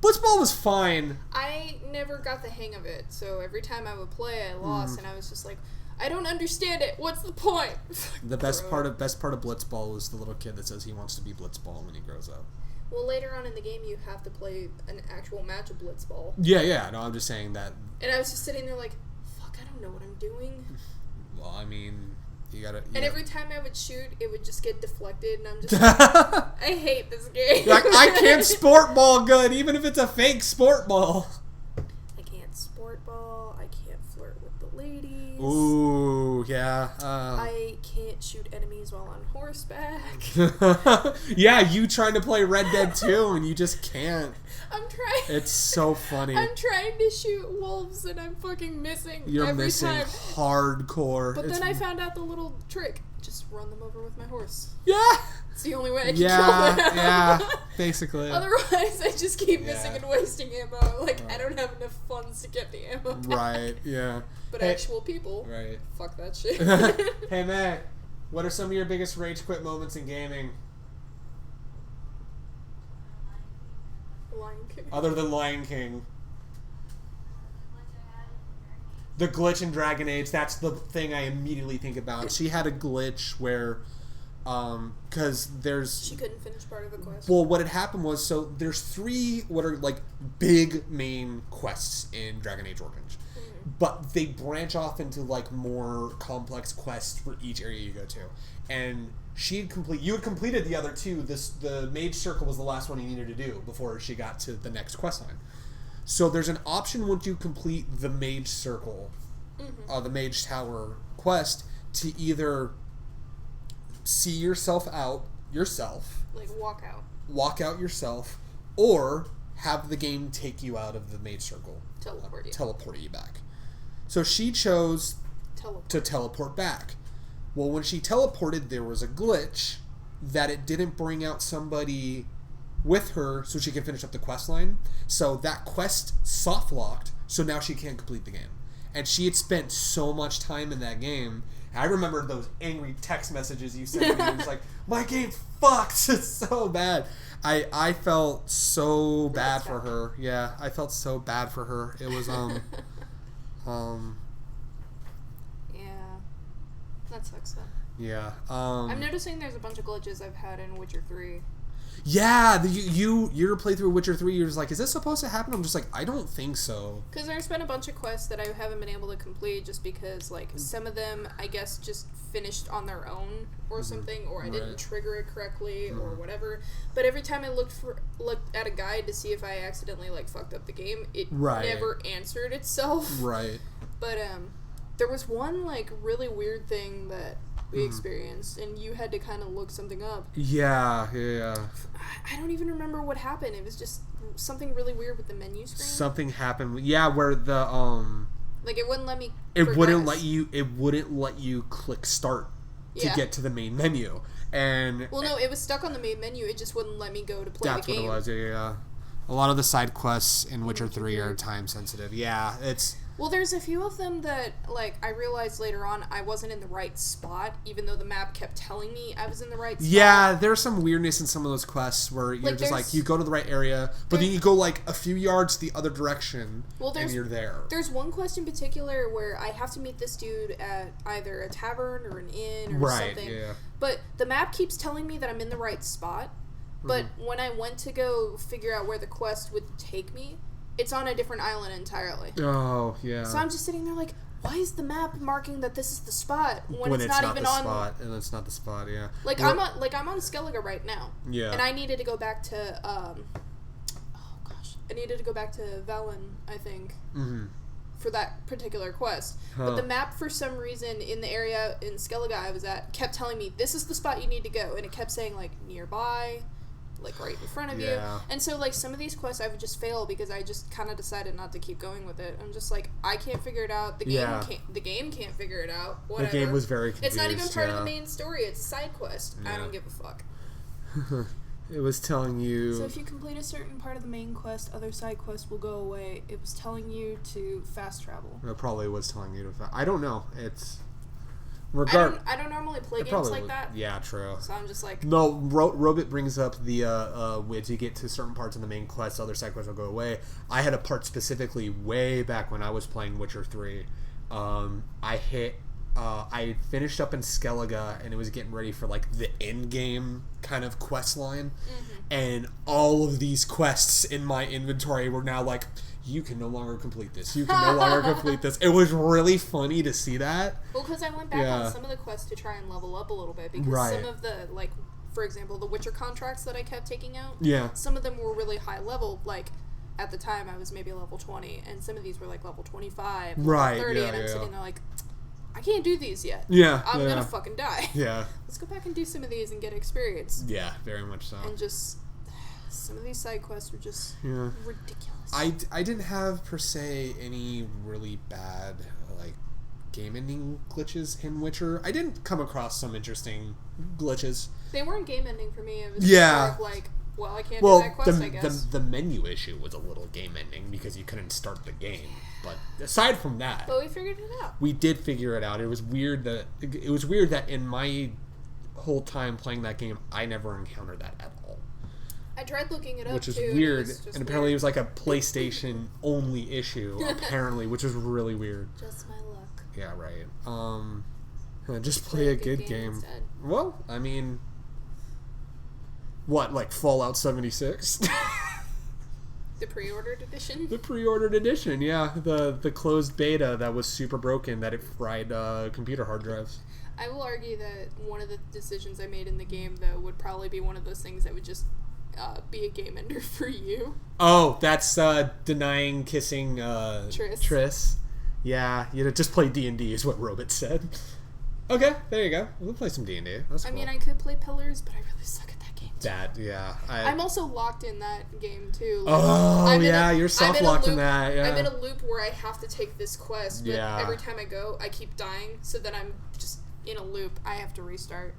Blitzball was fine. I never got the hang of it, so every time I would play, I lost, and I was just like, I don't understand it. What's the point? The best part of Blitzball was the little kid that says he wants to be Blitzball when he grows up. Well, later on in the game, you have to play an actual match of Blitzball. Yeah. No, I'm just saying that. And I was just sitting there like, fuck, I don't know what I'm doing. Well, I mean, you gotta... And every time I would shoot, it would just get deflected, and I'm just like, I hate this game. Like, I can't sport ball good, even if it's a fake sport ball. I can't sport ball. I can't flirt with the ladies. Ooh, yeah. I can't shoot enemies while on horseback. Yeah, you trying to play Red Dead 2, and you just can't. I'm trying. It's so funny. I'm trying to shoot wolves, and I'm fucking missing. You're missing time. Hardcore. But then I found out the little trick. Just run them over with my horse. Yeah. It's the only way I can kill them. Yeah, basically. Otherwise, I just keep missing and wasting ammo. Like, I don't have enough funds to get the ammo back. Right, yeah. But actual people, fuck that shit. Hey, Matt, what are some of your biggest rage quit moments in gaming? Lion King. Other than Lion King. The glitch in Dragon Age, that's the thing I immediately think about. She had a glitch where, because there's... She couldn't finish part of the quest. Well, what had happened was, so there's 3 what are, like, big main quests in Dragon Age Origins. But they branch off into, like, more complex quests for each area you go to. And you had completed the other 2. The Mage Circle was the last one you needed to do before she got to the next quest line. So there's an option once you complete the Mage Circle, the Mage Tower quest, to either see yourself out yourself. Like walk out. Walk out yourself, or have the game take you out of the main circle. Teleport you back. So she chose to teleport back. Well, when she teleported, there was a glitch that it didn't bring out somebody with her so she can finish up the quest line. So that quest soft locked, so now she can't complete the game. And she had spent so much time in that game. I remember those angry text messages you sent me. It was like, my game fucks. It's so bad. I felt so bad for her. Yeah, I felt so bad for her. It was yeah, that sucks though. Yeah. I'm noticing there's a bunch of glitches I've had in Witcher 3. Yeah, your playthrough of Witcher 3, you're just like, is this supposed to happen? I'm just like, I don't think so. Because there's been a bunch of quests that I haven't been able to complete just because, like, some of them, I guess, just finished on their own or something, or I didn't trigger it correctly or whatever. But every time I looked at a guide to see if I accidentally, like, fucked up the game, it never answered itself. Right. But, there was one, like, really weird thing that we experienced, and you had to kind of look something up. Yeah. I don't even remember what happened. It was just something really weird with the menu screen. Something happened. Yeah, where the like it wouldn't let me. It wouldn't let you click start to get to the main menu. And well, no, it was stuck on the main menu. It just wouldn't let me go to play the game. That's what it was. Yeah. A lot of the side quests in Witcher 3 are time sensitive. Yeah, it's. Well, there's a few of them that, like, I realized later on I wasn't in the right spot, even though the map kept telling me I was in the right spot. Yeah, there's some weirdness in some of those quests where you're just like, you go to the right area, but then you go, like, a few yards the other direction, and you're there. There's one quest in particular where I have to meet this dude at either a tavern or an inn or something. Yeah. But the map keeps telling me that I'm in the right spot, but when I went to go figure out where the quest would take me, it's on a different island entirely. Oh, yeah. So I'm just sitting there like, why is the map marking that this is the spot when it's not even on spot, and it's not the spot, yeah. Like I'm on Skellige right now. Yeah. And I needed to go back to I needed to go back to Velen, I think. For that particular quest. But the map, for some reason, in the area in Skellige I was at, kept telling me, this is the spot you need to go. And it kept saying, like, nearby, like, right in front of you. And so, like, some of these quests I would just fail because I just kind of decided not to keep going with it. I'm just like, I can't figure it out. The game can't figure it out. Whatever. The game was very confused. It's not even part of the main story. It's a side quest. I don't give a fuck. It was telling you... So if you complete a certain part of the main quest, other side quests will go away. It was telling you to fast travel. It probably was telling you to I don't know. It's... I don't normally play games like that. Yeah, true. So I'm just like... No, Robit brings up the, once you get to certain parts of the main quest, other side quests will go away. I had a part specifically way back when I was playing Witcher 3. I finished up in Skellige, and it was getting ready for, like, the end game kind of quest line. And all of these quests in my inventory were now like, you can no longer complete this. You can no longer complete this. It was really funny to see that. Well, because I went back on some of the quests to try and level up a little bit. Because some of the, like, for example, the Witcher contracts that I kept taking out, some of them were really high level. Like, at the time, I was maybe level 20. And some of these were, like, level 25, level 30. And I'm sitting there like, I can't do these yet. I'm gonna fucking die. Let's go back and do some of these and get experience. Yeah, very much so. And just... some of these side quests were just ridiculous. I didn't have, per se, any really bad, like, game ending glitches in Witcher. I didn't come across some interesting glitches. They weren't game ending for me. It was just sort of like, well, I can't do that quest, I guess. The menu issue was a little game ending because you couldn't start the game. But aside from that... But we figured it out. We did figure it out. It was weird that in my whole time playing that game, I never encountered that at all. I tried looking it up, which is weird, and apparently it was like a PlayStation only issue, apparently, which was really weird. Just my luck. Yeah, right. Just play a good game. Instead. Well, I mean, what, like Fallout 76? The pre-ordered edition? The pre-ordered edition, yeah. The closed beta that was super broken, that it fried computer hard drives. I will argue that one of the decisions I made in the game, though, would probably be one of those things that would just be a game ender for you. Oh, that's denying kissing Triss. Yeah, just play D&D is what Robit said. Okay, there you go. We'll play some D&D. That's cool. I mean, I could play Pillars, but I really suck at that game. That, yeah. I'm also locked in that game, too. Like, you're self-locked in that, yeah. I'm in a loop where I have to take this quest, but every time I go, I keep dying, so then I'm just in a loop. I have to restart.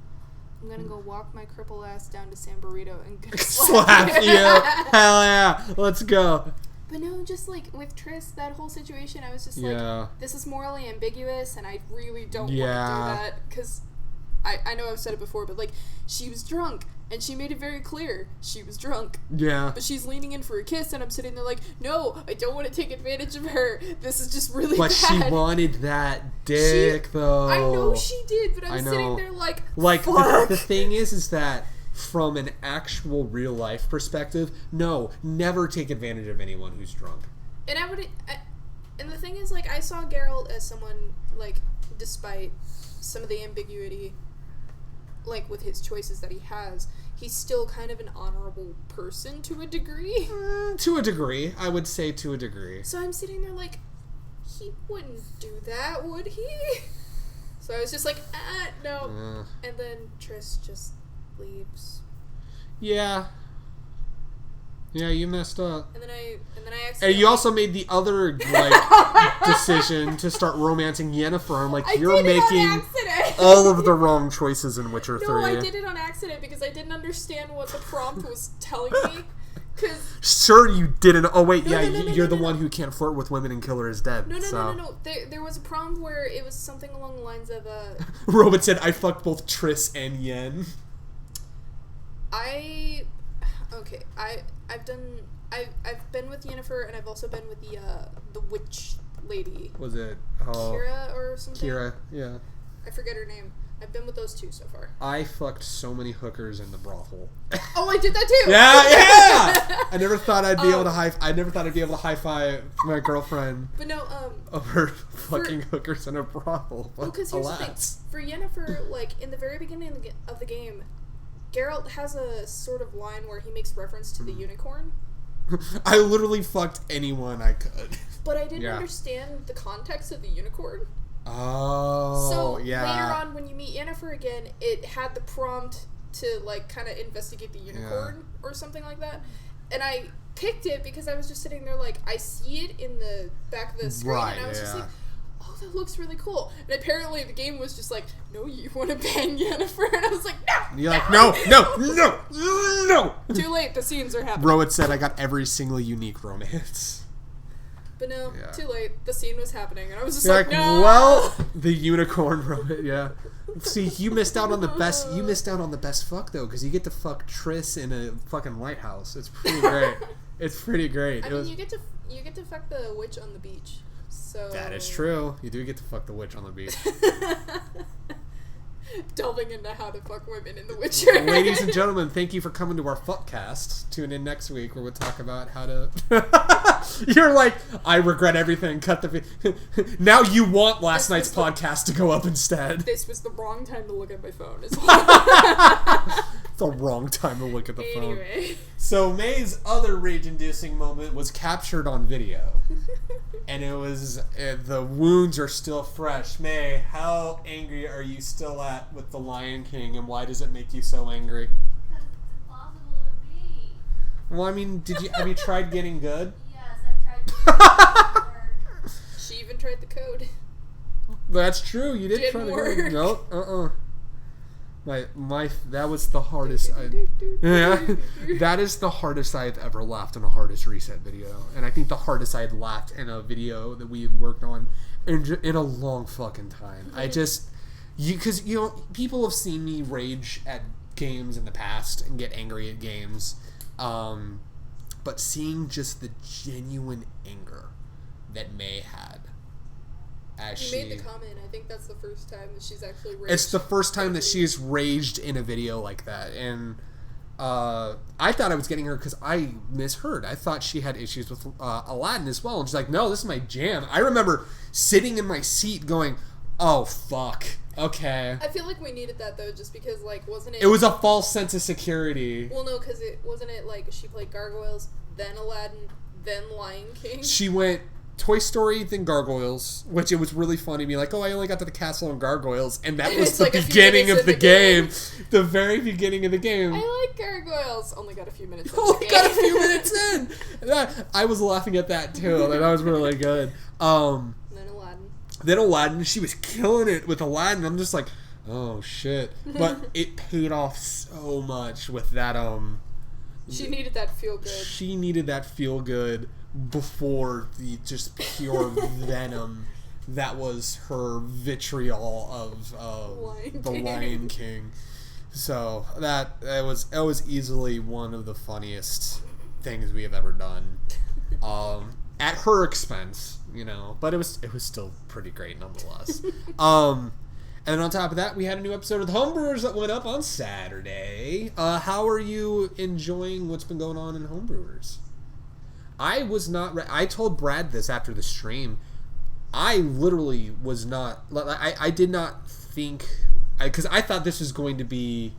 I'm gonna go walk my cripple ass down to San Burrito and slap you. Hell yeah. Let's go. But no, just, like, with Triss, that whole situation, I was just like, this is morally ambiguous, and I really don't want to do that, because I know I've said it before, but, like, she was drunk, and she made it very clear she was drunk. Yeah. But she's leaning in for a kiss, and I'm sitting there like, no, I don't want to take advantage of her. This is just really bad. But she wanted that dick, though. I know she did, but I'm sitting there like, fuck. The thing is that from an actual real life perspective, no, never take advantage of anyone who's drunk. And and the thing is, like, I saw Geralt as someone, like, despite some of the ambiguity, like, with his choices that he has, he's still kind of an honorable person to a degree. To a degree. I would say to a degree. So I'm sitting there like, he wouldn't do that, would he? So I was just like, no. And then Triss just leaves. Yeah. Yeah, you messed up. And then I accidentally... And you also made the other, like, decision to start romancing Yennefer. I'm like, you're making all of the wrong choices in Witcher 3. No, I did it on accident because I didn't understand what the prompt was telling me. Sure you didn't. Oh, wait, you're the one who can't flirt with women and kill her is dead. No. There was a prompt where it was something along the lines of, Robot said, I fucked both Triss and Yen. Okay, I've been with Yennefer, and I've also been with the witch lady. Was it Kira or something? Kira, yeah. I forget her name. I've been with those two so far. I fucked so many hookers in the brothel. Oh, I did that too. Yeah. I never thought I'd be able to high five my girlfriend. But no, over fucking hookers in a brothel. Well, because here's the thing. For Yennefer, like in the very beginning of the game, Geralt has a sort of line where he makes reference to the unicorn. I literally fucked anyone I could. But I didn't understand the context of the unicorn. Oh, so later on, when you meet Yennefer again, it had the prompt to, like, kind of investigate the unicorn or something like that. And I picked it because I was just sitting there like, I see it in the back of the screen, and I was just like, oh, that looks really cool. And apparently the game was just like, no, you want to bang Yennefer? And I was like, no! You're like, no! Too late, the scenes are happening. Rowan said I got every single unique romance. But no, too late. The scene was happening, and I was just like, no! Well, the unicorn romance, See, you missed out on the best. You missed out on the best fuck though, because you get to fuck Triss in a fucking lighthouse. It's pretty great. It's pretty great. I mean, you get to fuck the witch on the beach. So that is true. You do get to fuck the witch on the beach. Delving into how to fuck women in The Witcher. Ladies and gentlemen, thank you for coming to our fuckcast. Tune in next week where we'll talk about how to... You're like, I regret everything. Cut the... Now you want last night's podcast to go up instead. This was the wrong time to look at my phone. It's the wrong time to look at the phone. Anyway. So May's other rage-inducing moment was captured on video. And it was... the wounds are still fresh. May, how angry are you still at with The Lion King, and why does it make you so angry? Because it's impossible to beat. Well, I mean, have you tried getting good? Yes, I've tried getting good. She even tried the code. That's true. You did try to go. Nope. That was the hardest. That is the hardest I've ever laughed in a hardest reset video, and I think the hardest I've laughed in a video that we've worked on in a long fucking time. Because people have seen me rage at games in the past and get angry at games, but seeing just the genuine anger that May had. She made the comment. I think that's the first time that she's actually raged. It's the first time that she's raged in a video like that. And I thought I was getting her because I misheard. I thought she had issues with Aladdin as well. And she's like, no, this is my jam. I remember sitting in my seat going, oh, fuck. Okay. I feel like we needed that, though, just because, like, wasn't it... It was a false sense of security. Well, no, because wasn't it, like, she played Gargoyles, then Aladdin, then Lion King? She went... Toy Story, then Gargoyles, which it was really funny being like, oh, I only got to the castle on Gargoyles, and that was the beginning of the game. the very beginning of the game. I like gargoyles. Only got a few minutes in. Got a few minutes in. I was laughing at that too. That was really good. Then Aladdin, she was killing it with Aladdin. I'm just like, oh shit. But it paid off so much with that. She needed that feel good. She needed that feel good before the just pure venom that was her vitriol of the Lion King. So that was easily one of the funniest things we have ever done. At her expense, you know, but it was still pretty great nonetheless. And then on top of that, we had a new episode of the Homebrewers that went up on Saturday. How are you enjoying what's been going on in Homebrewers? I was not. I told Brad this after the stream. I literally was not. I did not think, because I thought this was going to be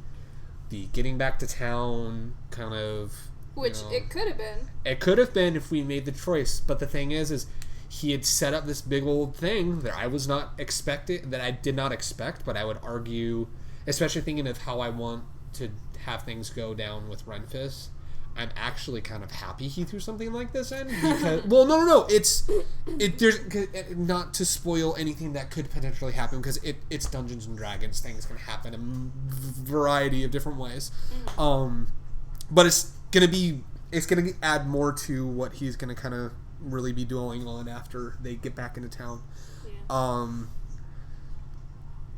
the getting back to town kind of. Which it could have been. It could have been if we made the choice, but the thing is he had set up this big old thing that I was not expecting, that I did not expect, but I would argue, especially thinking of how I want to have things go down with Renfis, I'm actually kind of happy he threw something like this in, because, well, no, there's, not to spoil anything that could potentially happen, because it's Dungeons and Dragons, things can happen in a variety of different ways, but it's gonna add more to what he's gonna kind of really be dwelling on after they get back into town. Yeah.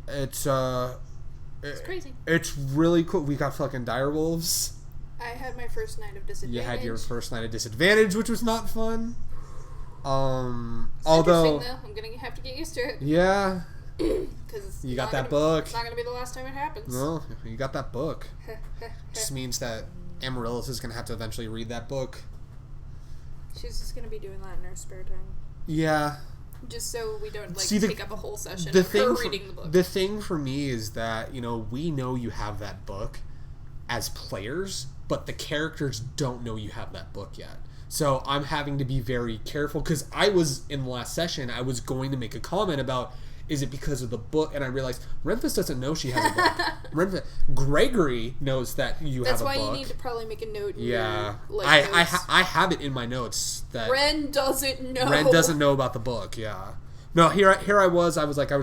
It's crazy. It's really cool. We got fucking direwolves. I had my first night of disadvantage. You had your first night of disadvantage, which was not fun. Although I'm gonna have to get used to it. Yeah. Because you got that book. It's not gonna be the last time it happens. No, you got that book. Just means that Amaryllis is gonna have to eventually read that book. She's just gonna be doing that in her spare time. Yeah. Just so we don't take up a whole session of her reading the book. The thing for me is that, you know, we know you have that book as players, but the characters don't know you have that book yet. So I'm having to be very careful, because I was, in the last session, I was going to make a comment about, is it because of the book? And I realized Renfis doesn't know she has a book. Gregory knows that you have a book. That's why you need to probably make a note. Yeah. I have it in my notes that Ren doesn't know. Ren doesn't know about the book, yeah. No, here I was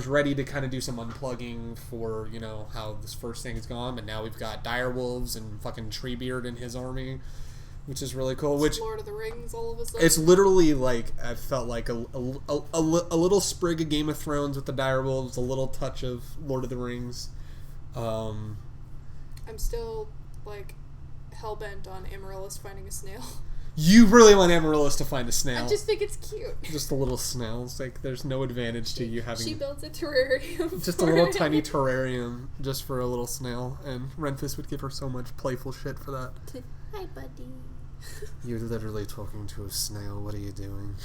ready to kind of do some unplugging for, you know, how this first thing's gone, but now we've got direwolves and fucking Treebeard in his army, which is really cool. Which Lord of the Rings all of a sudden. It's literally like, I felt like a little sprig of Game of Thrones with the direwolves, a little touch of Lord of the Rings. I'm still like hellbent on Amaryllis finding a snail. You really want Amaryllis to find a snail. I just think it's cute. Just a little snail. It's like, there's no advantage to you having... She builds a terrarium. Just a little tiny terrarium just for a little snail. And Renfis would give her so much playful shit for that. Hi, buddy. You're literally talking to a snail. What are you doing?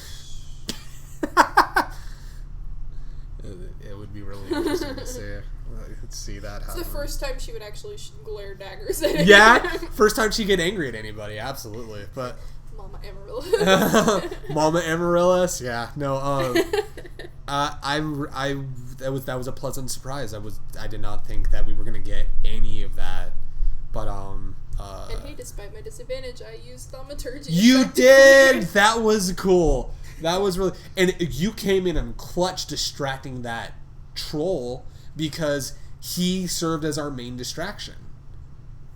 It would be really interesting to see. I could see that happen. It's the first time she would actually glare daggers at anyone. Yeah, first time she'd get angry at anybody, absolutely. But Mama Amaryllis. Mama Amaryllis, yeah. No, that was a pleasant surprise. I did not think that we were gonna get any of that. But and hey, despite my disadvantage, I used thaumaturgy. You did! That was cool. That was really... And you came in and clutch distracting that troll, because he served as our main distraction.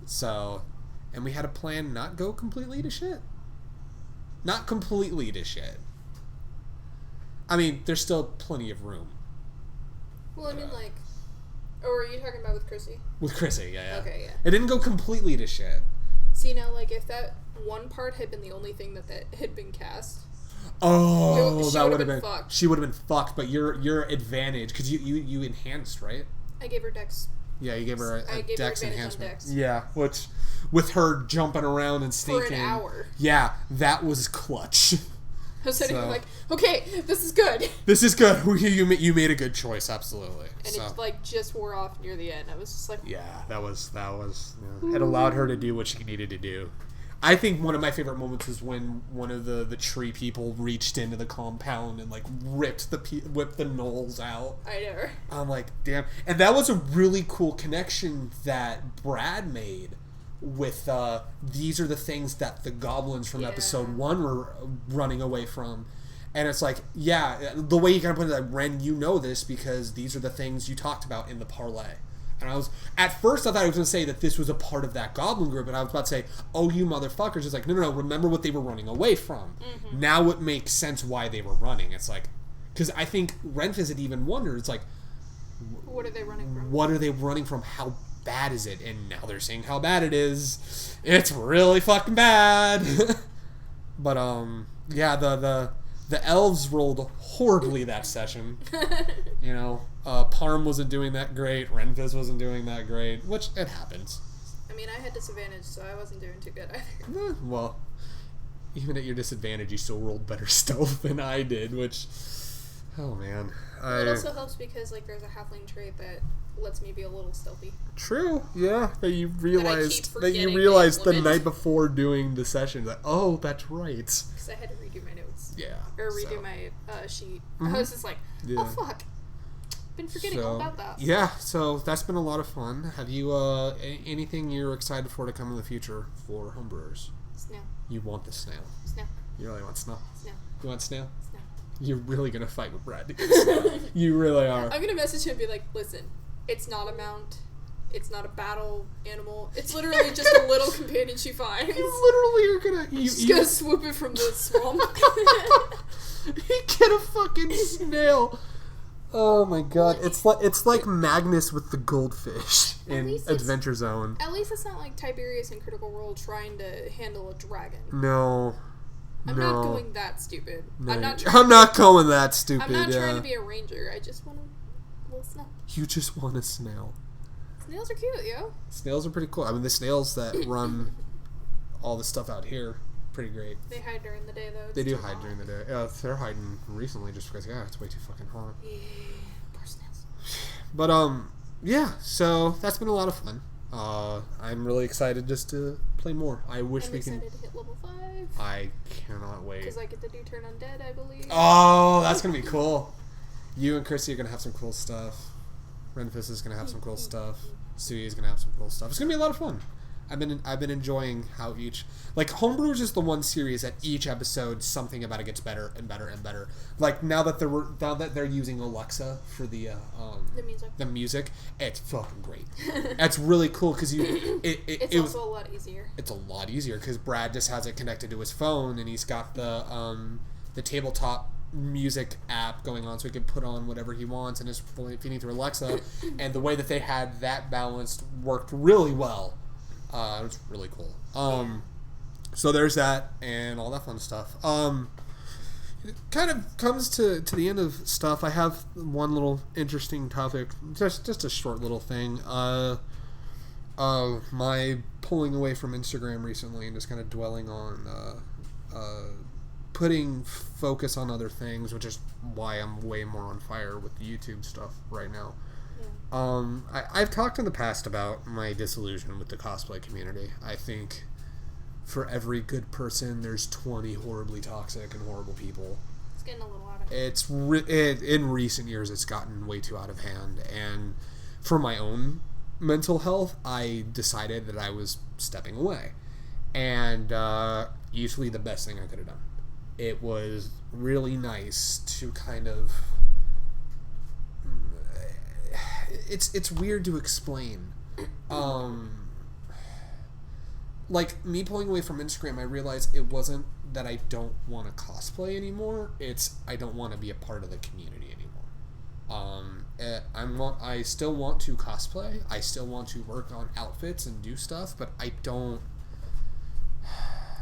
So... And we had a plan not go completely to shit. Not completely to shit. I mean, there's still plenty of room. Well, I mean, like... Or are you talking about with Chrissy? With Chrissy, yeah. Okay, yeah. It didn't go completely to shit. See, now, like, if that one part had been the only thing that had been cast... Oh, that would have been fucked. She would have been fucked, but your advantage, because you enhanced, right? I gave her dex. Yeah, you gave her a dex enhancement. Dex. Yeah, which with her jumping around and sneaking for an hour. Yeah, that was clutch. I was sitting there like, okay, this is good. This is good. You made a good choice, absolutely. And it like just wore off near the end. I was just like, yeah, that was. Yeah. It allowed her to do what she needed to do. I think one of my favorite moments was when one of the tree people reached into the compound and like whipped the gnolls out. I know. I'm like, damn. And that was a really cool connection that Brad made with these are the things that the goblins from episode 1 were running away from. And it's like, yeah, the way you kind of put it, like, Ren, you know this because these are the things you talked about in the parlay. And I was, at first I thought I was going to say that this was a part of that goblin group, and I was about to say, oh, you motherfuckers. It's like, no, remember what they were running away from. Mm-hmm. Now it makes sense why they were running. It's like, because I think Renfizz had even wondered, it's like, what are they running from? What are they running from? How bad is it? And now they're seeing how bad it is. It's really fucking bad. But, yeah, the elves rolled horribly that session. You know, Parm wasn't doing that great. Renfizz wasn't doing that great, which it happens. I mean, I had disadvantage, so I wasn't doing too good either. Well, even at your disadvantage, you still rolled better stealth than I did, which, oh man. It also helps because like there's a halfling trait that lets me be a little stealthy. True, yeah. That you realized the night before doing the session that, oh, that's right. Because I had to redo my notes. Yeah. Or redo my sheet. Mm-hmm. I was just like, oh fuck. Been forgetting all about that. Yeah, so that's been a lot of fun. Have you anything you're excited for to come in the future for homebrewers? Snail. You want the snail. Snail. You really want snail? Snail. You want snail? Snail. You're really gonna fight with Brad to get snail. You really are. I'm gonna message him and be like, listen, it's not a mount. It's not a battle animal. It's literally just a little companion she finds. You literally are gonna... She's gonna swoop it from the swamp. You get a fucking snail. Oh my god. It's like Magnus with the goldfish in Adventure Zone. At least it's not like Tiberius in Critical Role trying to handle a dragon. No. I'm not going that stupid. No. I'm not going that stupid. I'm not trying to be a ranger. I just want a little snail. You just want a snail. Snails are cute, yo. Snails are pretty cool. I mean, the snails that run all the stuff out here, pretty great. They hide during the day, though. They do hide during the day. They're hiding recently just because, it's way too fucking hot. Yeah, poor snails. But, yeah, so that's been a lot of fun. I'm really excited just to play more. I wish we can... I'm excited to hit level 5. I cannot wait. Because I get to do Turn Undead, I believe. Oh, that's going to be cool. You and Chrissy are going to have some cool stuff. Renfizz is going to have some cool stuff. Sui is going to have some cool stuff. It's going to be a lot of fun. I've been enjoying how each... Like, Homebrewers is the one series that each episode, something about it gets better and better and better. Like, now that they're using Alexa for the music, it's fucking great. That's really cool because it's also a lot easier. It's a lot easier because Brad just has it connected to his phone and he's got the tabletop music app going on so he can put on whatever he wants and is feeding through Alexa. And the way that they had that balanced worked really well. It was really cool. So there's that and all that fun stuff. It kind of comes to the end of stuff. I have one little interesting topic, just a short little thing. My pulling away from Instagram recently and just kind of dwelling on putting focus on other things, which is why I'm way more on fire with the YouTube stuff right now. I've talked in the past about my disillusion with the cosplay community. I think for every good person, there's 20 horribly toxic and horrible people. It's getting a little out of hand. In recent years, it's gotten way too out of hand. And for my own mental health, I decided that I was stepping away. And usually the best thing I could have done. It was really nice to kind of... It's weird to explain. Like, me pulling away from Instagram, I realized it wasn't that I don't want to cosplay anymore. It's I don't want to be a part of the community anymore. I still want to cosplay. I still want to work on outfits and do stuff, but I don't...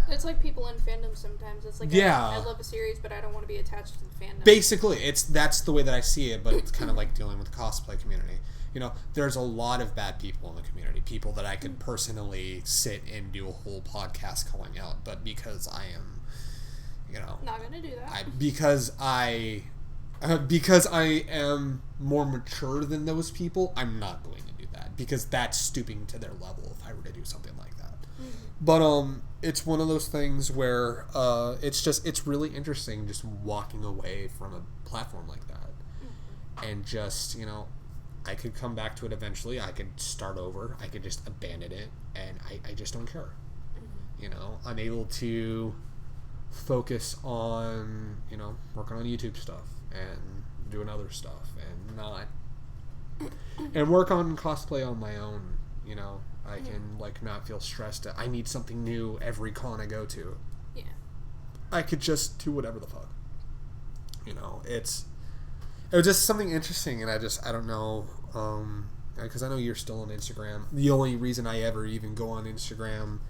It's like people in fandom sometimes. It's like, I love a series, but I don't want to be attached to the fandom. Basically, that's the way that I see it, but it's kind of like dealing with the cosplay community. You know, there's a lot of bad people in the community, people that I could personally sit and do a whole podcast calling out, but because I am, not gonna do that. Because I am more mature than those people, I'm not going to do that, because that's stooping to their level if I were to do something like that. But it's one of those things where it's really interesting just walking away from a platform like that, and just I could come back to it eventually. I could start over. I could just abandon it, and I just don't care. I'm able to focus on working on YouTube stuff and doing other stuff and work on cosplay on my own. I can not feel stressed that I need something new every con I go to. Yeah. I could just do whatever the fuck. It was just something interesting, and I don't know, because I know you're still on Instagram. The only reason I ever even go on Instagram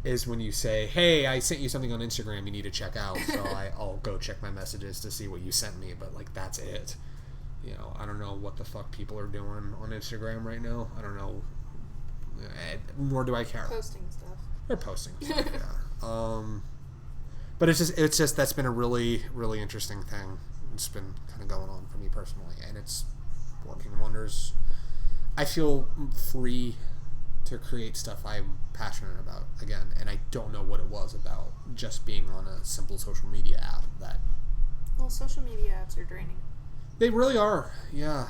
is when you say, hey, I sent you something on Instagram you need to check out, so I'll go check my messages to see what you sent me, but that's it. I don't know what the fuck people are doing on Instagram right now. I don't know, nor do I care. Posting stuff. They're posting stuff, yeah. But it's just that's been a really, really interesting thing. It's been kind of going on for me personally, and it's working wonders. I feel free to create stuff I'm passionate about again, and I don't know what it was about just being on a simple social media app that... Well, social media apps are draining. They really are, yeah.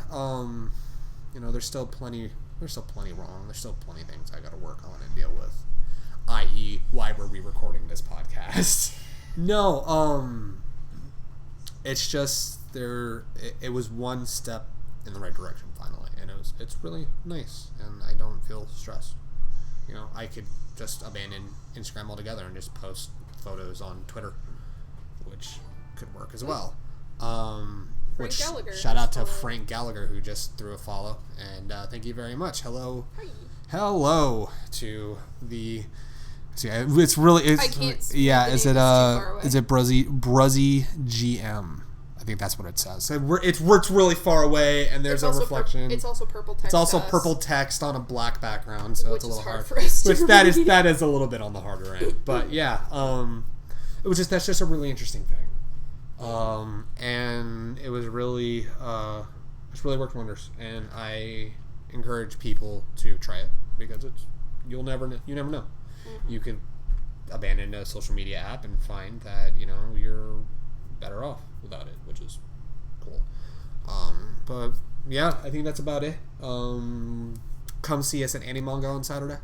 There's still plenty wrong. There's still plenty of things I gotta work on and deal with, i.e. why were we recording this podcast? No, it's just it was one step in the right direction finally, and it's really nice, and I don't feel stressed. I could just abandon Instagram altogether and just post photos on Twitter, which could work as well. Frank Gallagher. Shout out to Frank Gallagher, who just threw a follow, and thank you very much. Hello. Hi. Hello to the... It's really... I can't speak. Yeah, is it Bruzzy GM? I think that's what it says. So it's really far away, and there's a reflection. It's also purple text. It's also purple text on a black background, so it's a little hard for us to read. That is a little bit on the harder end. But yeah, that's just a really interesting thing. And it was really it's really worked wonders, and I encourage people to try it, because you never know. Mm-hmm. You could abandon a social media app and find that you're better off without it, which is cool. But yeah, I think that's about it. Come see us at Animanga on Saturday.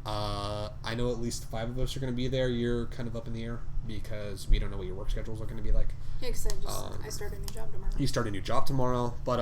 I know at least 5 of us are going to be there. You're kind of up in the air because we don't know what your work schedules are going to be like. Yeah, because I start a new job tomorrow. You start a new job tomorrow, but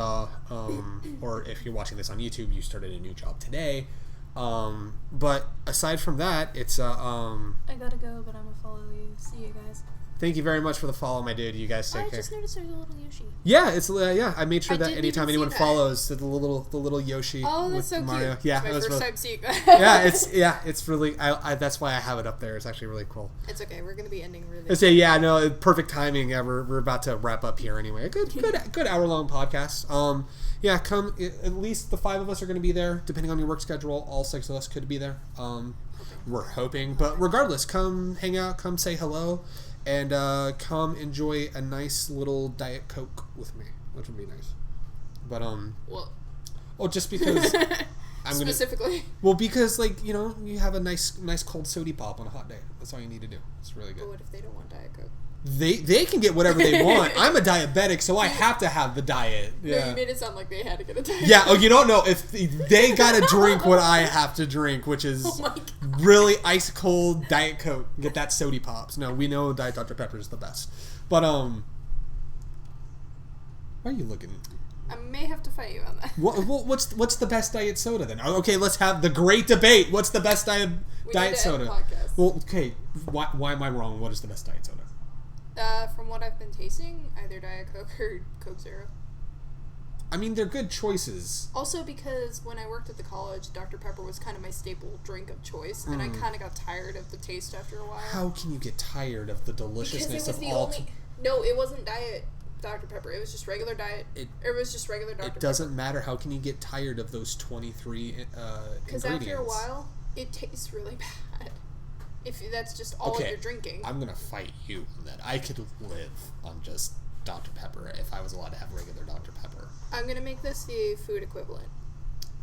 or if you're watching this on YouTube, you started a new job today. But aside from that, it's I gotta go, but I'm gonna follow you. See you guys. Thank you very much for the follow, my dude. You guys take care. I just noticed there's a little Yoshi. Yeah, it's I made sure that anytime anyone follows the little Yoshi. Oh, that's with so Mario. cute. Yeah, it's my first really, time seeing that. it's really. I that's why I have it up there. It's actually really cool. It's okay. We're gonna be ending really. Perfect timing. Yeah, we're about to wrap up here anyway. A good hour-long podcast. Yeah, come. At least the 5 of us are going to be there. Depending on your work schedule, all 6 of us could be there. We're hoping, but regardless, come hang out. Come say hello. And come enjoy a nice little Diet Coke with me, which would be nice. But well, just because I'm specifically. Because you have a nice cold soda pop on a hot day. That's all you need to do. It's really good. But what if they don't want Diet Coke? They can get whatever they want. I'm a diabetic, so I have to have the diet. Yeah. No, you made it sound like they had to get a diet. Yeah. Oh, you don't know if they gotta drink what I have to drink, which is really ice cold Diet Coke. Get that soda pops. No, we know Diet Dr Pepper is the best. But why are you looking? I may have to fight you on that. What's the best diet soda then? Okay, let's have the great debate. What's the best diet soda? Well, okay. Why am I wrong? What is the best diet soda? From what I've been tasting, either Diet Coke or Coke Zero. I mean, they're good choices. Also because when I worked at the college, Dr. Pepper was kind of my staple drink of choice, and I kind of got tired of the taste after a while. How can you get tired of the deliciousness of all... No, it wasn't Diet Dr. Pepper. It was just regular Diet... It was just regular Dr. Pepper. It doesn't matter. How can you get tired of those 23 ingredients? Because after a while, it tastes really bad. If that's just all you're drinking. I'm going to fight you on that. I could live on just Dr. Pepper if I was allowed to have regular Dr. Pepper. I'm going to make this the food equivalent.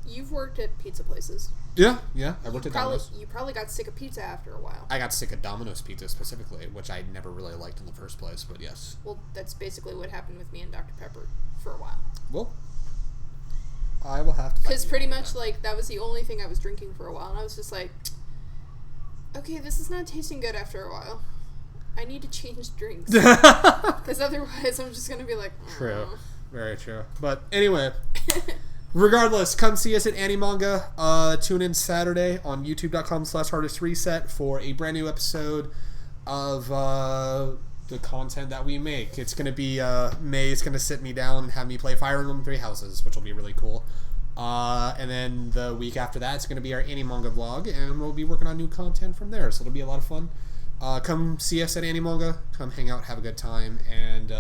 You've worked at pizza places. Yeah. I worked at Domino's. You probably got sick of pizza after a while. I got sick of Domino's pizza specifically, which I never really liked in the first place, but yes. Well, that's basically what happened with me and Dr. Pepper for a while. Well, I will have to... Because pretty much, like, that was the only thing I was drinking for a while, and I was just like, okay, this is not tasting good after a while. I need to change drinks. Because otherwise I'm just going to be like, oh. True. Very true. But anyway... Regardless, come see us at Animanga. Tune in Saturday on youtube.com/artistreset for a brand new episode of the content that we make. It's going to be May's going to sit me down and have me play Fire Emblem 3 Houses, which will be really cool. And then the week after that, it's going to be our Animanga vlog, and we'll be working on new content from there. So it'll be a lot of fun. Come see us at Animanga. Come hang out, have a good time, and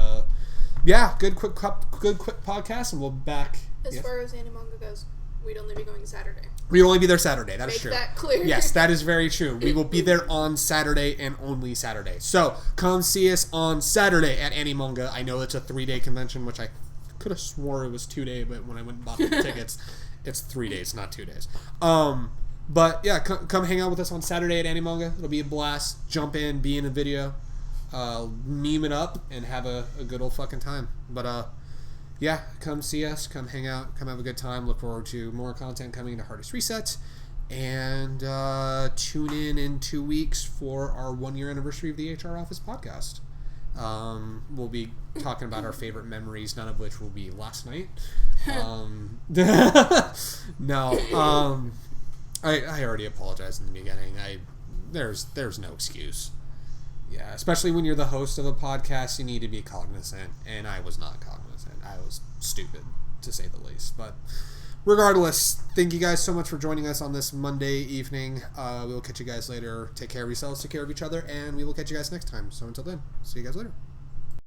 good quick podcast, and we'll be back. As far as Animanga goes, we'd only be going Saturday. We'd only be there Saturday. That is true. Make that clear. Yes, that is very true. We will be there on Saturday and only Saturday. So come see us on Saturday at Animanga. I know it's a 3-day convention, which I could have swore it was 2-day, but when I went and bought the tickets, it's 3 days, not 2 days. But yeah, come hang out with us on Saturday at Animanga. It'll be a blast. Jump in, be in a video, meme it up, and have a good old fucking time. But yeah, come see us, come hang out, come have a good time. Look forward to more content coming to Hardest Reset. And tune in 2 weeks for our 1-year anniversary of the HR Office podcast. We'll be talking about our favorite memories, none of which will be last night. No. I already apologized in the beginning. There's no excuse. Yeah, especially when you're the host of a podcast, you need to be cognizant, and I was not cognizant. I was stupid, to say the least. But regardless, thank you guys so much for joining us on this Monday evening. We will catch you guys later. Take care of yourselves, take care of each other, and we will catch you guys next time. So until then, see you guys later.